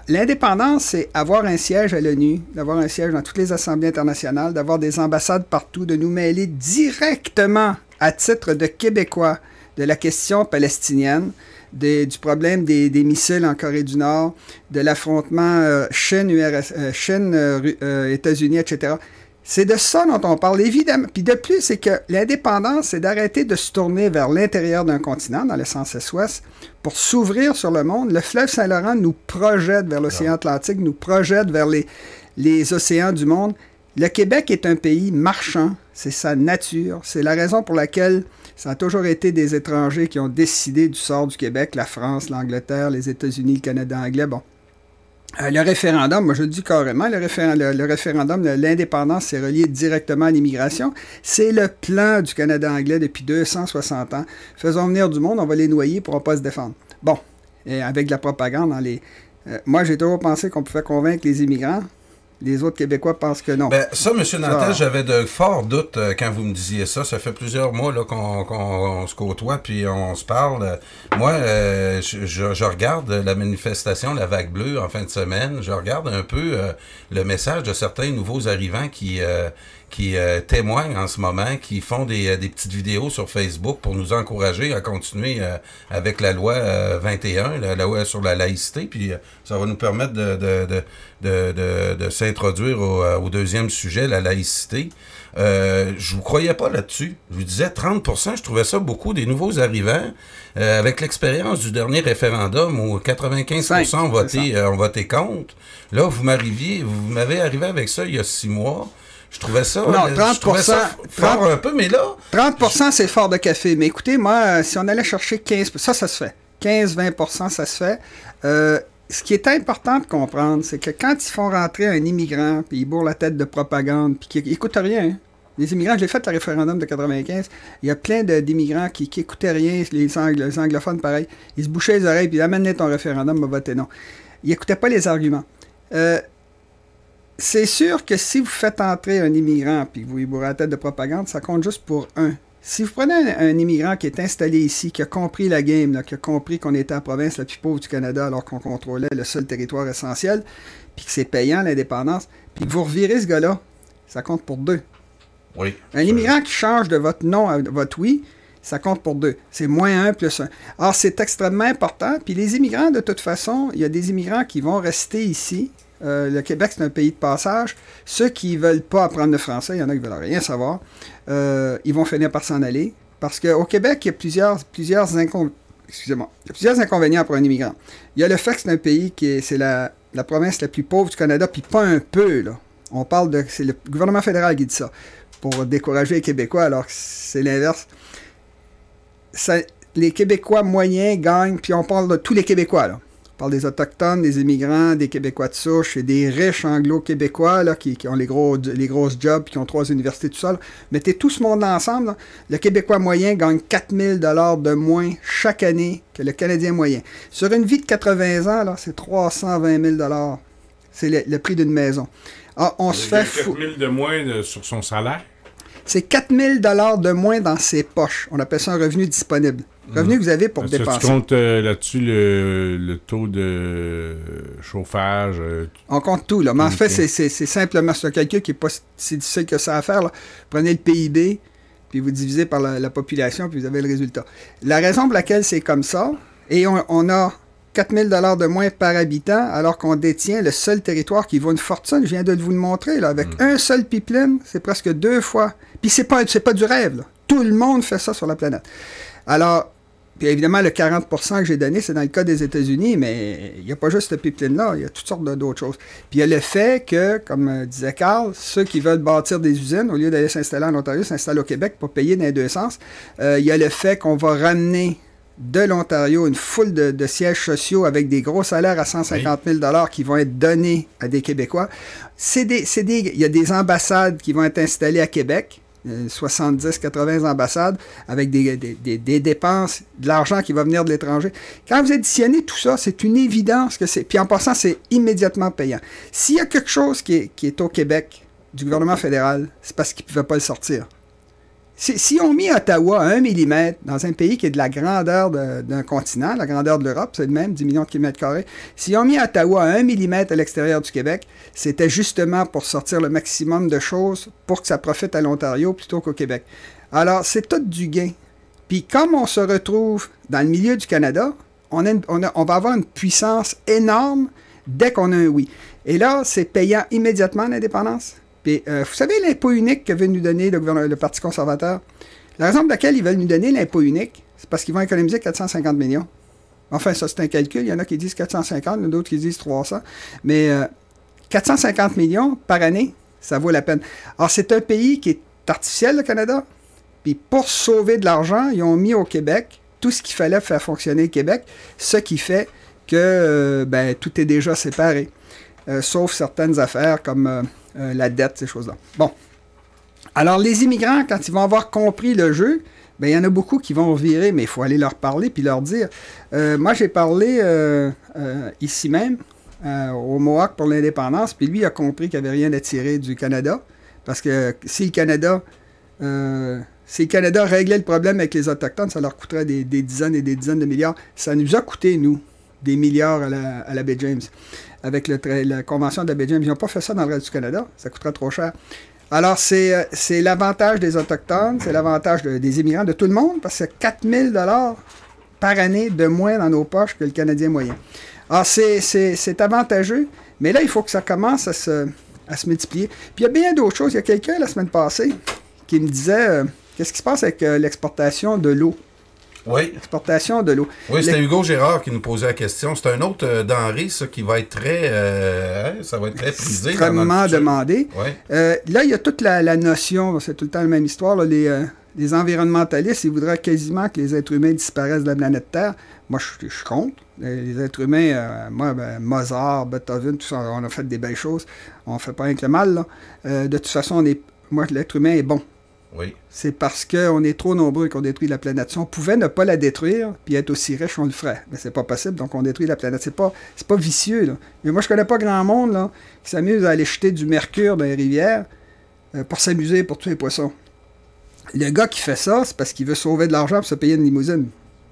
L'indépendance, c'est avoir un siège à l'ONU, d'avoir un siège dans toutes les assemblées internationales, d'avoir des ambassades partout, de nous mêler directement, à titre de Québécois, de la question palestinienne, du problème des missiles en Corée du Nord, de l'affrontement Chine-États-Unis, etc. C'est de ça dont on parle, évidemment. Puis de plus, c'est que l'indépendance, c'est d'arrêter de se tourner vers l'intérieur d'un continent, dans le sens est-ouest, pour s'ouvrir sur le monde. Le fleuve Saint-Laurent nous projette vers l'océan Atlantique, nous projette vers les océans du monde. Le Québec est un pays marchand, c'est sa nature. C'est la raison pour laquelle ça a toujours été des étrangers qui ont décidé du sort du Québec, la France, l'Angleterre, les États-Unis, le Canada anglais, bon. Le référendum, moi je le dis carrément, le référendum de l'indépendance, c'est relié directement à l'immigration. C'est le plan du Canada anglais depuis 260 ans. Faisons venir du monde, on va les noyer, ils ne pourront pas se défendre. Bon, et avec de la propagande dans les... moi j'ai toujours pensé qu'on pouvait convaincre les immigrants. Les autres Québécois pensent que non. Ben, ça, M. Nantel, j'avais de forts doutes quand vous me disiez ça. Ça fait plusieurs mois là, qu'on se côtoie puis on se parle. Moi, je regarde la manifestation, la vague bleue en fin de semaine. Je regarde un peu le message de certains nouveaux arrivants qui témoignent en ce moment, qui font des petites vidéos sur Facebook pour nous encourager à continuer avec la loi 21, la loi sur la laïcité, puis ça va nous permettre de s'introduire au deuxième sujet, la laïcité. Je vous croyais pas là-dessus. Je vous disais 30%, je trouvais ça beaucoup des nouveaux arrivants. Avec l'expérience du dernier référendum où 95% ont voté contre. Là, vous m'avez arrivé avec ça il y a 6 mois. Je trouvais ça, non, 30%, je trouvais ça fort un peu, mais là... 30%, c'est fort de café. Mais écoutez, moi, si on allait chercher 15%, ça se fait. 15-20%, ça se fait. Ce qui est important de comprendre, c'est que quand ils font rentrer un immigrant, puis ils bourrent la tête de propagande, puis qu'ils n'écoutent rien, hein. Les immigrants, je l'ai fait le référendum de 95, il y a plein d'immigrants qui n'écoutaient rien, les anglophones, pareil. Ils se bouchaient les oreilles, puis amènent ton référendum, va voter non. Ils n'écoutaient pas les arguments. C'est sûr que si vous faites entrer un immigrant puis que vous lui bourrez la tête de propagande, ça compte juste pour un. Si vous prenez un immigrant qui est installé ici, qui a compris la game, là, qui a compris qu'on était la province la plus pauvre du Canada alors qu'on contrôlait le seul territoire essentiel, puis que c'est payant l'indépendance, puis que vous revirez ce gars-là, ça compte pour 2. Oui. Un immigrant qui change de votre non à votre oui, ça compte pour 2. C'est moins 1 plus 1. Alors, c'est extrêmement important. Puis les immigrants, de toute façon, il y a des immigrants qui vont rester ici. Le Québec, c'est un pays de passage. Ceux qui ne veulent pas apprendre le français, il y en a qui ne veulent rien savoir, ils vont finir par s'en aller. Parce qu'au Québec, il y a plusieurs inconvénients pour un immigrant. Il y a le fait que c'est un pays c'est la province la plus pauvre du Canada, puis pas un peu, là. On parle de... C'est le gouvernement fédéral qui dit ça, pour décourager les Québécois, alors que c'est l'inverse. Les Québécois moyens gagnent, puis on parle de tous les Québécois, là. On parle des Autochtones, des immigrants, des Québécois de souche et des riches anglo-québécois là, qui ont les grosses jobs et qui ont 3 universités tout seuls. Mettez tout ce monde ensemble, là, le Québécois moyen gagne 4 000 $ de moins chaque année que le Canadien moyen. Sur une vie de 80 ans, là, c'est 320 000 $. C'est le prix d'une maison. Alors, on se fait fou. 4 000 de moins sur son salaire? C'est 4 000 $ de moins dans ses poches. On appelle ça un revenu disponible. Revenu que vous avez pour dépenser. Tu comptes là-dessus le taux de chauffage? On compte tout, là. Mais en fait, c'est simplement ce calcul qui n'est pas si difficile que ça à faire, là. Prenez le PIB, puis vous divisez par la population, puis vous avez le résultat. La raison pour laquelle c'est comme ça, et on a 4 000 $ de moins par habitant, alors qu'on détient le seul territoire qui vaut une fortune. Je viens de vous le montrer, là. Avec un seul pipeline, c'est presque 2 fois. Puis c'est pas du rêve, là. Tout le monde fait ça sur la planète. Alors, Puis évidemment, le 40% que j'ai donné, c'est dans le cas des États-Unis, mais il n'y a pas juste ce pipeline-là, il y a toutes sortes d'autres choses. Puis il y a le fait que, comme disait Carl, ceux qui veulent bâtir des usines, au lieu d'aller s'installer en Ontario, s'installent au Québec pour payer dans les deux sens. Il y a le fait qu'on va ramener de l'Ontario une foule de sièges sociaux avec des gros salaires à 150 000 $ qui vont être donnés à des Québécois. Il y a des ambassades qui vont être installées à Québec. 70-80 ambassades avec des dépenses, de l'argent qui va venir de l'étranger. Quand vous additionnez tout ça, c'est une évidence que c'est... Puis en passant, c'est immédiatement payant. S'il y a quelque chose qui est au Québec, du gouvernement fédéral, c'est parce qu'ils ne pouvaient pas le sortir. Si on met Ottawa à 1 mm dans un pays qui est de la grandeur d'un continent, la grandeur de l'Europe, c'est le même, 10 millions de kilomètres carrés, si on met Ottawa à 1 mm à l'extérieur du Québec, c'était justement pour sortir le maximum de choses pour que ça profite à l'Ontario plutôt qu'au Québec. Alors, c'est tout du gain. Puis comme on se retrouve dans le milieu du Canada, on va avoir une puissance énorme dès qu'on a un oui. Et là, c'est payant immédiatement l'indépendance. Puis, vous savez, l'impôt unique que veut nous donner le Parti conservateur, la raison pour laquelle ils veulent nous donner l'impôt unique, c'est parce qu'ils vont économiser 450 millions. Enfin, ça, c'est un calcul. Il y en a qui disent 450, d'autres qui disent 300. Mais 450 millions par année, ça vaut la peine. Alors, c'est un pays qui est artificiel, le Canada. Puis, pour sauver de l'argent, ils ont mis au Québec tout ce qu'il fallait pour faire fonctionner le Québec, ce qui fait que tout est déjà séparé. Sauf certaines affaires comme... la dette, ces choses-là. Bon. Alors, les immigrants, quand ils vont avoir compris le jeu, il y en a beaucoup qui vont virer, mais il faut aller leur parler puis leur dire. Moi, j'ai parlé ici même au Mohawk pour l'indépendance, puis lui, il a compris qu'il n'y avait rien à tirer du Canada, parce que si le Canada réglait le problème avec les Autochtones, ça leur coûterait des dizaines et des dizaines de milliards. Ça nous a coûté, nous, des milliards à la baie James. Avec la convention de la baie James. Ils n'ont pas fait ça dans le reste du Canada. Ça coûterait trop cher. Alors, c'est l'avantage des Autochtones, c'est l'avantage des immigrants, de tout le monde, parce que c'est 4 000 $ par année de moins dans nos poches que le Canadien moyen. Alors, c'est avantageux, mais là, il faut que ça commence à se multiplier. Puis, il y a bien d'autres choses. Il y a quelqu'un, la semaine passée, qui me disait qu'est-ce qui se passe avec l'exportation de l'eau. Oui. L'exportation de l'eau. Oui, c'était Hugo Gérard qui nous posait la question. C'est un autre denrée, ça, qui va être très... ça va être très prisé. Extrêmement demandé. Oui. Là, il y a toute la notion, c'est tout le temps la même histoire, là, les environnementalistes, ils voudraient quasiment que les êtres humains disparaissent de la planète Terre. Moi, je suis contre. Les êtres humains, Mozart, Beethoven, tout ça, on a fait des belles choses. On ne fait pas rien que le mal, là. De toute façon, l'être humain est bon. Oui. C'est parce qu'on est trop nombreux qu'on détruit la planète. Si on pouvait ne pas la détruire puis être aussi riche, on le ferait. Mais c'est pas possible, donc on détruit la planète. C'est pas vicieux, là. Mais moi, je connais pas grand monde là, qui s'amuse à aller jeter du mercure dans les rivières pour s'amuser, pour tuer les poissons. Le gars qui fait ça, c'est parce qu'il veut sauver de l'argent pour se payer une limousine.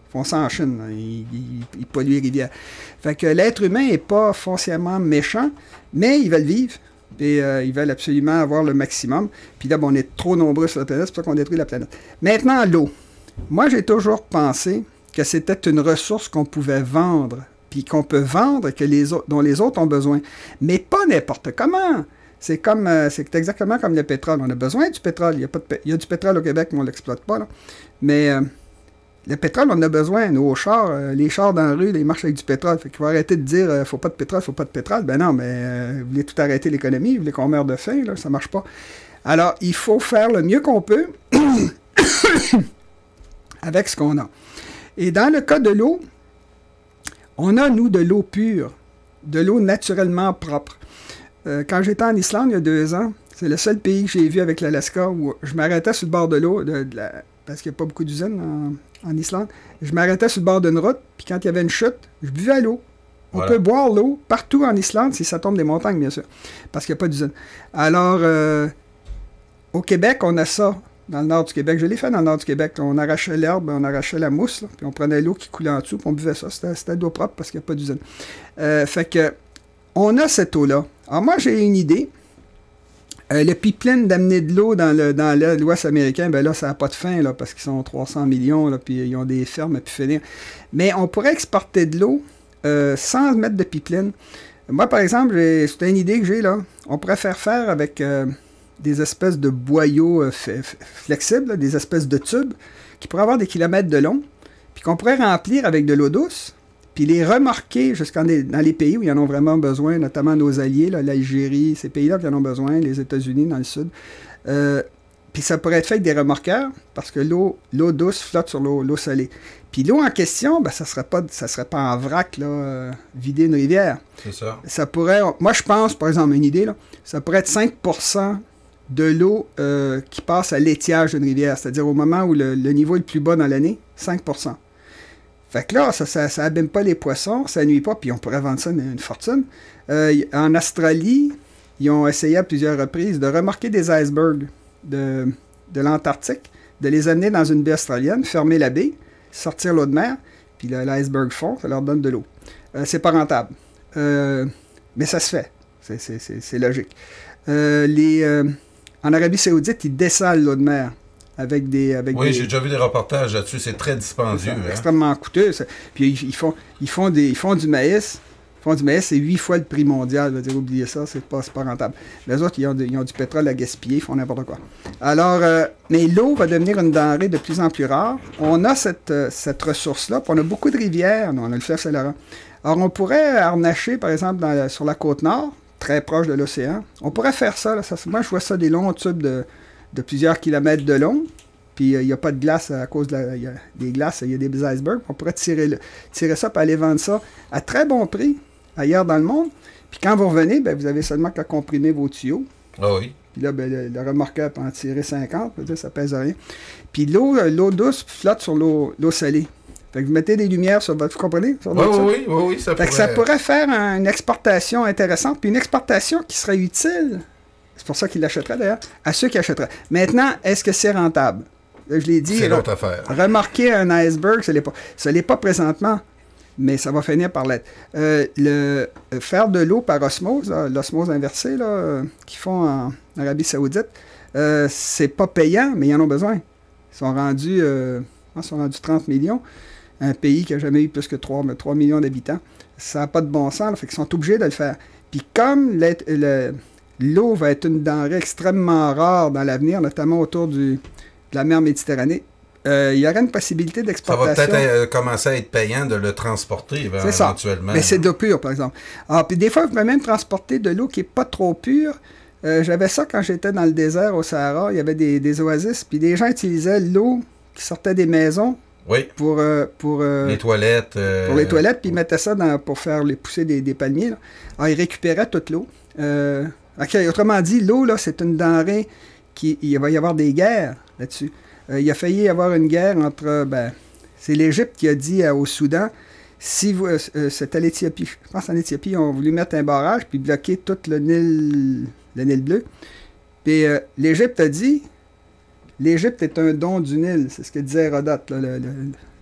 Ils font ça en Chine. Là. Ils polluent les rivières. Fait que l'être humain n'est pas foncièrement méchant, mais ils veulent vivre. Et ils veulent absolument avoir le maximum. Puis là, on est trop nombreux sur la planète, c'est pour ça qu'on détruit la planète. Maintenant, l'eau. Moi, j'ai toujours pensé que c'était une ressource qu'on pouvait vendre, puis qu'on peut vendre, dont les autres ont besoin. Mais pas n'importe comment. C'est exactement comme le pétrole. On a besoin du pétrole. Il y a du pétrole au Québec, mais on ne l'exploite pas. Là. Mais le pétrole, on en a besoin. Nos chars, les chars dans la rue, ils marchent avec du pétrole. Fait qu'il faut arrêter de dire faut pas de pétrole, faut pas de pétrole. Ben non, mais vous voulez tout arrêter l'économie, vous voulez qu'on meure de faim, là, ça marche pas. Alors, il faut faire le mieux qu'on peut avec ce qu'on a. Et dans le cas de l'eau, on a, nous, de l'eau pure, de l'eau naturellement propre. Quand j'étais en Islande il y a 2 ans, c'est le seul pays que j'ai vu avec l'Alaska où je m'arrêtais sur le bord de l'eau, parce qu'il n'y a pas beaucoup d'usines en Islande. Je m'arrêtais sur le bord d'une route, puis quand il y avait une chute, je buvais l'eau. On peut boire l'eau partout en Islande, si ça tombe des montagnes, bien sûr, parce qu'il n'y a pas d'usine. Alors, au Québec, on a ça, dans le nord du Québec. Je l'ai fait dans le nord du Québec. On arrachait l'herbe, on arrachait la mousse, là, puis on prenait l'eau qui coulait en dessous, puis on buvait ça. C'était de l'eau propre parce qu'il n'y a pas d'usine. Fait que, on a cette eau-là. Alors moi, j'ai une idée. Le pipeline d'amener de l'eau dans l'Ouest américain, ben là, ça n'a pas de fin, là, parce qu'ils sont 300 millions, là, puis ils ont des fermes à pu finir. Mais on pourrait exporter de l'eau sans mettre de pipeline. Moi, par exemple, c'est une idée que j'ai, là. On pourrait faire avec des espèces de boyaux flexibles, là, des espèces de tubes qui pourraient avoir des kilomètres de long. puis qu'on pourrait remplir avec de l'eau douce, puis les remorquer dans les pays où ils en ont vraiment besoin, notamment nos alliés, l'Algérie, ces pays-là qui en ont besoin, les États-Unis dans le sud. Puis ça pourrait être fait avec des remorqueurs, parce que l'eau douce flotte sur l'eau salée. Puis l'eau en question, ben, ça serait pas en vrac, là, vider une rivière. C'est ça. Ça pourrait, moi je pense, par exemple, une idée, là, ça pourrait être 5% de l'eau qui passe à l'étiage d'une rivière, c'est-à-dire au moment où le niveau est le plus bas dans l'année, 5%. Fait que là, ça abîme pas les poissons, ça nuit pas, puis on pourrait vendre ça une fortune. En Australie, ils ont essayé à plusieurs reprises de remorquer des icebergs de l'Antarctique, de les amener dans une baie australienne, fermer la baie, sortir l'eau de mer, puis l'iceberg fond, ça leur donne de l'eau. C'est pas rentable. Mais ça se fait. C'est logique. En Arabie Saoudite, ils dessalent l'eau de mer avec des... J'ai déjà vu des reportages là-dessus. C'est très dispendieux. C'est extrêmement coûteux. Puis ils font du maïs. Ils font du maïs, c'est 8 fois le prix mondial. Je veux dire, oubliez ça, c'est pas rentable. Les autres, ils ont du pétrole à gaspiller, ils font n'importe quoi. Alors, mais l'eau va devenir une denrée de plus en plus rare. On a cette ressource-là, puis on a beaucoup de rivières. On a le fleuve Saint-Laurent. Alors, on pourrait harnacher, par exemple, sur la côte nord, très proche de l'océan. On pourrait faire ça, là. Moi, je vois ça des longs tubes de plusieurs kilomètres de long. Puis il n'y a pas de glace à cause il y a des glaces, il y a des icebergs. On pourrait tirer ça et aller vendre ça à très bon prix ailleurs dans le monde. Puis quand vous revenez, ben, vous avez seulement qu'à comprimer vos tuyaux. Ah oui. Puis là, ben, le remorqueur peut en tirer 50, ça pèse rien. Puis l'eau douce flotte sur l'eau salée. Fait que vous mettez des lumières sur votre... Vous comprenez? Oui, ça pourrait... Fait que ça pourrait faire une exportation intéressante, puis une exportation qui serait utile, c'est pour ça qu'ils l'achèteraient d'ailleurs, à ceux qui achèteraient. Maintenant, est-ce que c'est rentable? Là, je l'ai dit... C'est l'autre affaire. Remarquer un iceberg, ça l'est pas présentement, mais ça va finir par l'être. Faire de l'eau par osmose, l'osmose inversée, qu'ils font en Arabie Saoudite, c'est pas payant, mais ils en ont besoin. Ils sont rendus 30 millions. Un pays qui n'a jamais eu plus que 3 millions d'habitants. Ça n'a pas de bon sens, fait qu'ils sont obligés de le faire. Puis comme l'eau va être une denrée extrêmement rare dans l'avenir, notamment autour de la mer Méditerranée, il y aurait une possibilité d'exportation. Ça va peut-être commencer à être payant de le transporter éventuellement. Mais c'est de l'eau pure, par exemple. Alors, puis des fois, vous pouvez même transporter de l'eau qui n'est pas trop pure. J'avais ça quand j'étais dans le désert au Sahara. Il y avait des oasis, puis des gens utilisaient l'eau qui sortait des maisons. Oui. Pour les toilettes. Pour les toilettes, puis ils mettaient ça pour faire pousser des palmiers. Là. Alors, ils récupéraient toute l'eau. Autrement dit, l'eau, là, c'est une denrée il va y avoir des guerres là-dessus. Il a failli y avoir une guerre entre... c'est l'Égypte qui a dit au Soudan, c'était l'Éthiopie. Je pense qu'en Éthiopie, ils ont voulu mettre un barrage puis bloquer tout le Nil bleu. Puis l'Égypte a dit... L'Égypte est un don du Nil, c'est ce que disait Hérodote, là,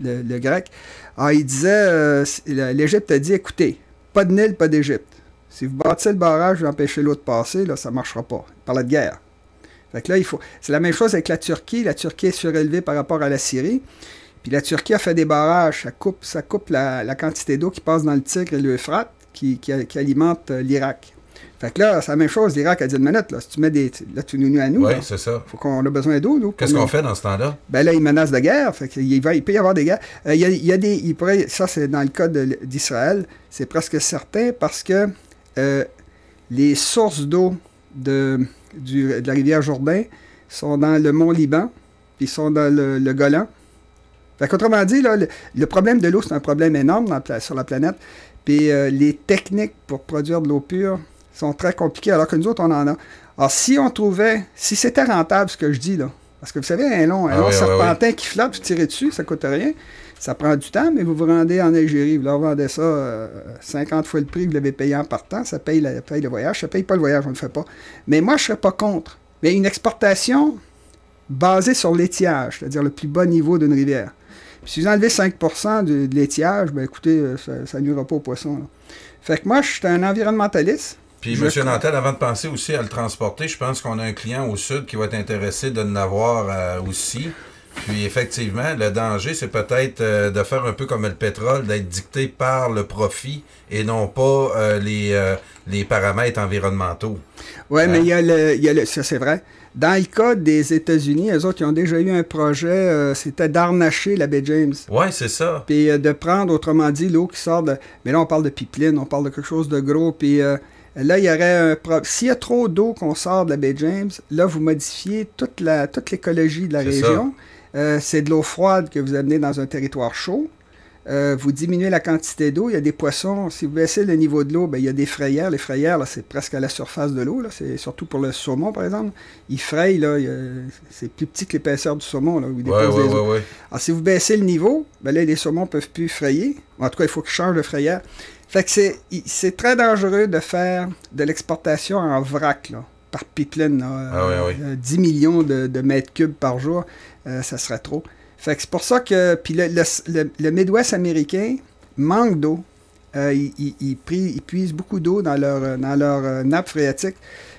le grec. Alors, il disait, l'Égypte a dit, écoutez, pas de Nil, pas d'Égypte. Si vous bâtissez le barrage, vous empêchez l'eau de passer, là, ça ne marchera pas. Il parlait de guerre. Fait que là, c'est la même chose avec la Turquie. La Turquie est surélevée par rapport à la Syrie. Puis la Turquie a fait des barrages. Ça coupe la quantité d'eau qui passe dans le Tigre et l'Euphrate qui alimente l'Irak. Fait que là, c'est la même chose. L'Irak a dit une minute, là, si tu mets là, tu nous nuis à nous. Oui, c'est ça. On a besoin d'eau, nous. Qu'est-ce qu'on fait dans ce temps-là? Ben là, ils menacent de guerre. Fait qu'il peut y avoir des guerres. Ça, c'est dans le cas d'Israël, c'est presque certain parce que les sources d'eau de la rivière Jourdain sont dans le mont Liban, puis sont dans le Golan. Fait qu'autrement dit, là, le problème de l'eau, c'est un problème énorme sur la planète. Puis les techniques pour produire de l'eau pure sont très compliquées, alors que nous autres, on en a. Alors, si c'était rentable, ce que je dis, là, parce que vous savez, un long serpentin qui flotte, vous tirez dessus, ça ne coûte rien. Ça prend du temps, mais vous vous rendez en Algérie, vous leur vendez ça 50 fois le prix que vous l'avez payé en partant, ça paye le voyage, ça ne paye pas le voyage, on ne le fait pas. Mais moi, je ne serais pas contre. Mais une exportation basée sur l'étiage, c'est-à-dire le plus bas niveau d'une rivière. Puis si vous enlevez 5% de l'étiage, ben écoutez, ça nuira pas aux poissons. Là. Fait que moi, je suis un environnementaliste. Puis, M. Nantel, avant de penser aussi à le transporter, je pense qu'on a un client au sud qui va être intéressé de l'avoir aussi. Puis, effectivement, le danger, c'est peut-être de faire un peu comme le pétrole, d'être dicté par le profit et non pas les paramètres environnementaux. Oui, mais ça, c'est vrai. Dans le cas des États-Unis, eux autres, ils ont déjà eu un projet, c'était d'harnacher la baie James. Oui, c'est ça. Puis de prendre, autrement dit, l'eau qui sort de... Mais là, on parle de pipeline, on parle de quelque chose de gros. Puis là, il y aurait s'il y a trop d'eau qu'on sort de la baie James, là, vous modifiez toute l'écologie de la région. C'est de l'eau froide que vous amenez dans un territoire chaud. Vous diminuez la quantité d'eau, il y a des poissons. Si vous baissez le niveau de l'eau, ben, il y a des frayères. Les frayères, là, c'est presque à la surface de l'eau. C'est surtout pour le saumon, par exemple. Il fraye, là, c'est plus petit que l'épaisseur du saumon. Là, où il dépose des eaux. Alors, si vous baissez le niveau, ben là, les saumons ne peuvent plus frayer. En tout cas, il faut qu'ils changent de frayère. Fait que c'est très dangereux de faire de l'exportation en vrac, là, par pipeline. Là, 10 millions de mètres cubes par jour, ça serait trop. Fait que c'est pour ça que puis le Midwest américain manque d'eau. Ils puisent beaucoup d'eau dans leur nappe phréatique.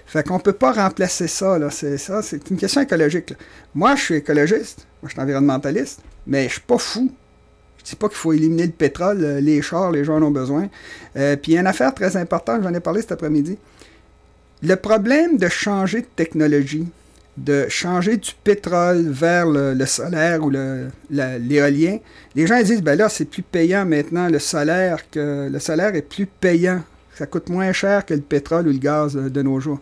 Fait qu'on ne peut pas remplacer ça. Là. C'est une question écologique. Là. Moi, je suis écologiste. Moi, je suis environnementaliste. Mais je ne suis pas fou. Je ne dis pas qu'il faut éliminer le pétrole. Les chars, les gens en ont besoin. Puis il y a une affaire très importante, j'en ai parlé cet après-midi. Le problème de changer de technologie, de changer du pétrole vers le solaire ou l'éolien, les gens ils disent, ben là, c'est plus payant maintenant le solaire est plus payant. Ça coûte moins cher que le pétrole ou le gaz de nos jours.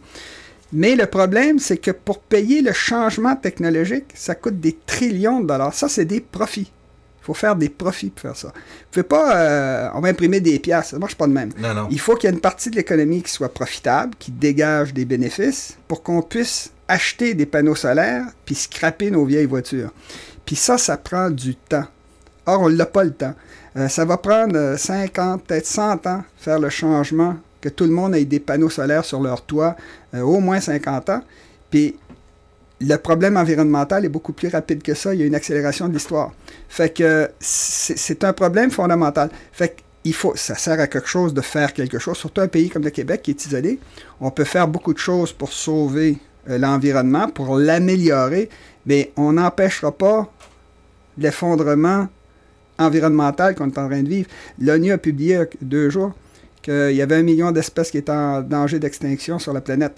Mais le problème, c'est que pour payer le changement technologique, ça coûte des trillions de dollars. Ça, c'est des profits. Il faut faire des profits pour faire ça. Vous ne pouvez pas, on va imprimer des piastres, ça ne marche pas de même. Non. Il faut qu'il y ait une partie de l'économie qui soit profitable, qui dégage des bénéfices pour qu'on puisse acheter des panneaux solaires puis scraper nos vieilles voitures. Puis ça prend du temps. Or, on n'a pas le temps. Ça va prendre 50, peut-être 100 ans faire le changement, que tout le monde ait des panneaux solaires sur leur toit, au moins 50 ans. Puis le problème environnemental est beaucoup plus rapide que ça. Il y a une accélération de l'histoire. Fait que c'est un problème fondamental. Fait que ça sert à quelque chose de faire quelque chose. Surtout un pays comme le Québec qui est isolé. On peut faire beaucoup de choses pour sauver l'environnement, pour l'améliorer, mais on n'empêchera pas l'effondrement environnemental qu'on est en train de vivre. L'ONU a publié il y a 2 jours qu'il y avait 1 million d'espèces qui étaient en danger d'extinction sur la planète.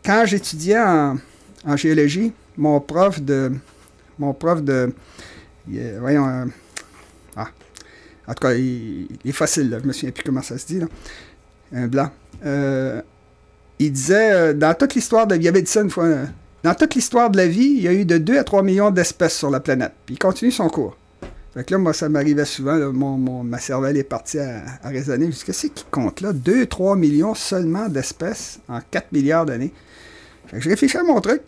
Quand j'étudiais en géologie, mon prof de en tout cas, les fossiles, là, je me souviens plus comment ça se dit, là, un blanc, il disait, dans toute l'histoire de... Il avait dit ça une fois, dans toute l'histoire de la vie, il y a eu de 2 à 3 millions d'espèces sur la planète. Puis il continue son cours. Fait que là, moi, ça m'arrivait souvent, là, ma cervelle est partie à raisonner. Je me dis, qu'est-ce qui compte là? 2-3 millions seulement d'espèces en 4 milliards d'années. Fait que je réfléchis à mon truc.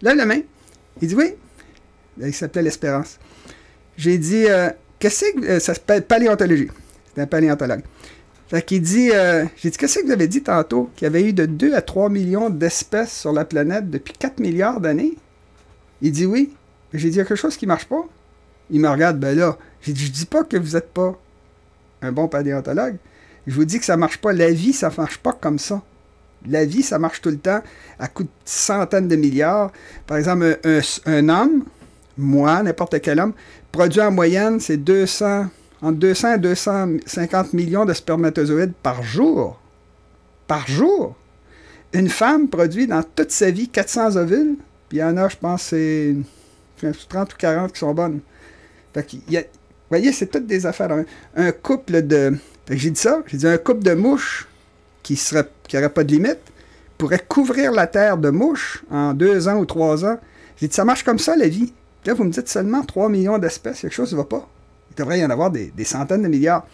Lève la main. Il dit oui. Il s'appelait l'Espérance. J'ai dit, qu'est-ce que... ça s'appelle paléontologie. C'est un paléontologue. Fait qu'il dit, j'ai dit, qu'est-ce que vous avez dit tantôt? Qu'il y avait eu de 2 à 3 millions d'espèces sur la planète depuis 4 milliards d'années? Il dit oui. J'ai dit, il y a quelque chose qui ne marche pas. Il me regarde, ben là, j'ai dit, je dis pas que vous n'êtes pas un bon paléontologue. Je vous dis que ça ne marche pas. La vie, ça ne marche pas comme ça. La vie, ça marche tout le temps à coût de centaines de milliards. Par exemple, un homme, moi, n'importe quel homme, produit en moyenne, c'est entre 200 et 250 millions de spermatozoïdes par jour. Par jour! Une femme produit dans toute sa vie 400 ovules, puis il y en a, je pense, c'est 30 ou 40 qui sont bonnes. Fait qu'il y a, vous voyez, c'est toutes des affaires. Un couple de... Fait que j'ai dit ça, j'ai dit un couple de mouches qui n'aurait pas de limite pourrait couvrir la Terre de mouches en 2 ans ou 3 ans. J'ai dit, ça marche comme ça, la vie. Puis là, vous me dites seulement 3 millions d'espèces, quelque chose ne va pas. Il devrait y en avoir des centaines de milliards.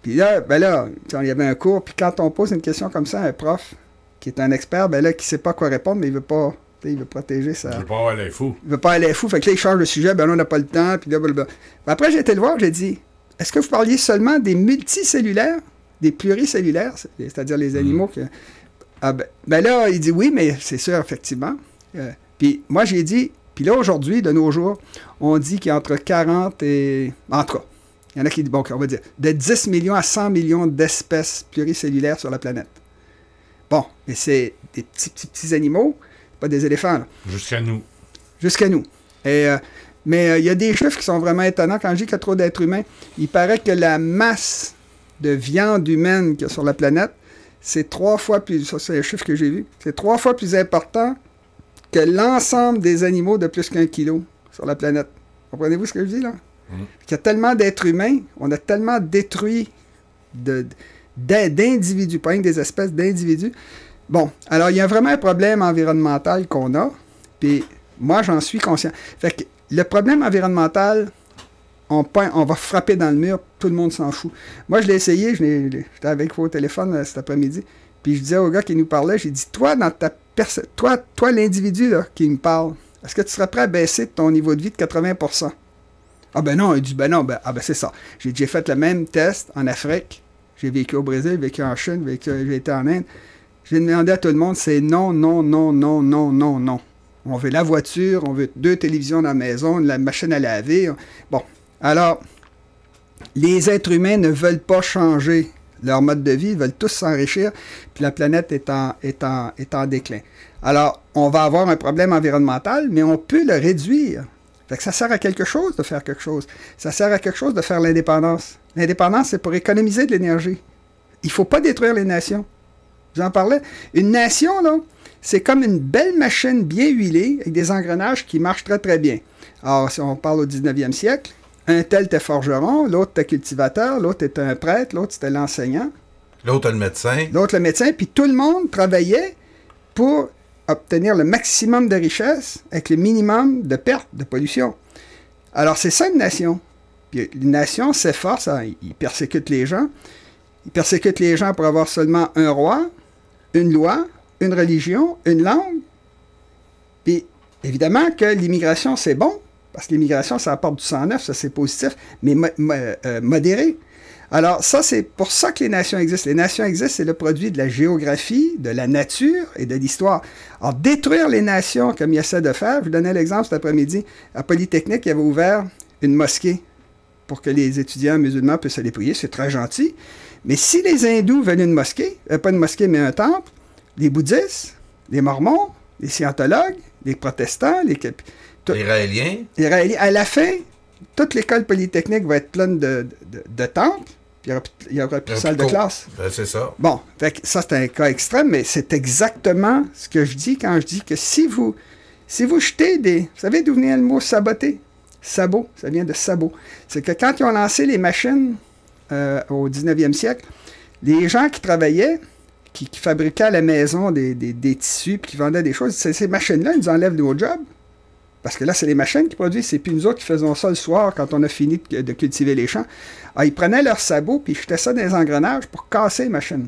Puis là, ben là, il y avait un cours, puis quand on pose une question comme ça à un prof qui est un expert, ben là, qui ne sait pas quoi répondre, mais il veut pas... Il veut protéger ça. Il veut pas aller fou. Il veut pas aller fou. Fait que là, il change de sujet. Ben là, on n'a pas le temps. Puis là, blablabla. Après, j'ai été le voir. J'ai dit, est-ce que vous parliez seulement des multicellulaires, des pluricellulaires, c'est-à-dire les animaux que... Ah ben là, il dit oui, mais c'est sûr, effectivement. Puis moi, j'ai dit, puis là, aujourd'hui, de nos jours, on dit qu'il y a entre 40 et... En tout cas, il y en a qui disent, bon, on va dire, de 10 millions à 100 millions d'espèces pluricellulaires sur la planète. Bon, mais c'est des petits animaux, pas des éléphants, là. Jusqu'à nous. Jusqu'à nous. Mais il y a des chiffres qui sont vraiment étonnants. Quand je dis qu'il y a trop d'êtres humains, il paraît que la masse de viande humaine qu'il y a sur la planète, c'est 3 fois plus... Ça, c'est un chiffre que j'ai vu. C'est 3 fois plus important que l'ensemble des animaux de plus qu'1 kilo sur la planète. Comprenez-vous ce que je dis, là? Il y a tellement d'êtres humains, on a tellement détruit d'individus, pas rien que des espèces d'individus. Bon, alors il y a vraiment un problème environnemental qu'on a, puis moi j'en suis conscient. Fait que le problème environnemental, on va frapper dans le mur, tout le monde s'en fout. Moi je l'ai essayé, j'étais avec vous au téléphone cet après-midi, puis je disais au gars qui nous parlait, j'ai dit, toi, dans ta toi l'individu là, qui me parle, est-ce que tu serais prêt à baisser ton niveau de vie de 80%? Ah ben non, il dit, ben non, c'est ça. J'ai fait le même test en Afrique. J'ai vécu au Brésil, j'ai vécu en Chine, j'ai été en Inde. J'ai demandé à tout le monde, c'est non, non, non, non, non, non, non. On veut la voiture, on veut 2 télévisions dans la maison, la machine à laver. Bon, alors, les êtres humains ne veulent pas changer leur mode de vie, ils veulent tous s'enrichir, puis la planète est en déclin. Alors, on va avoir un problème environnemental, mais on peut le réduire. Fait que ça sert à quelque chose de faire quelque chose. Ça sert à quelque chose de faire l'indépendance. L'indépendance, c'est pour économiser de l'énergie. Il ne faut pas détruire les nations. J'en parlais. Une nation, là, c'est comme une belle machine bien huilée avec des engrenages qui marchent très, très bien. Alors, si on parle au 19e siècle, un tel était forgeron, l'autre était cultivateur, l'autre était un prêtre, l'autre c'était l'enseignant. L'autre le médecin. L'autre le médecin, puis tout le monde travaillait pour obtenir le maximum de richesse avec le minimum de perte, de pollution. Alors, c'est ça une nation. Puis une nation s'efforce, il persécute les gens. Il persécute les gens pour avoir seulement un roi, une loi, une religion, une langue. Puis, évidemment que l'immigration, c'est bon, parce que l'immigration, ça apporte du sang neuf, ça c'est positif, mais modéré. Alors, ça, c'est pour ça que les nations existent. Les nations existent, c'est le produit de la géographie, de la nature et de l'histoire. Alors, détruire les nations, comme il essaie de faire, je vous donnais l'exemple cet après-midi, à Polytechnique, il avait ouvert une mosquée pour que les étudiants musulmans puissent aller prier. C'est très gentil. Mais si les hindous veulent une mosquée, pas une mosquée, mais un temple, les bouddhistes, les mormons, les scientologues, les protestants, les Israéliens, à la fin, toute l'école polytechnique va être pleine de temples. Il y aura plus de salle de classe. Ben, c'est ça. Bon, fait que ça, c'est un cas extrême, mais c'est exactement ce que je dis quand je dis que si vous jetez des... Vous savez d'où venait le mot saboter? Sabot, ça vient de sabot. C'est que quand ils ont lancé les machines au 19e siècle, les gens qui travaillaient, qui fabriquaient à la maison des tissus, puis qui vendaient des choses, ces machines-là, ils nous enlèvent nos jobs. Parce que là, c'est les machines qui produisent, c'est plus nous autres qui faisons ça le soir quand on a fini de cultiver les champs. Alors, ils prenaient leurs sabots, puis ils jetaient ça dans les engrenages pour casser les machines.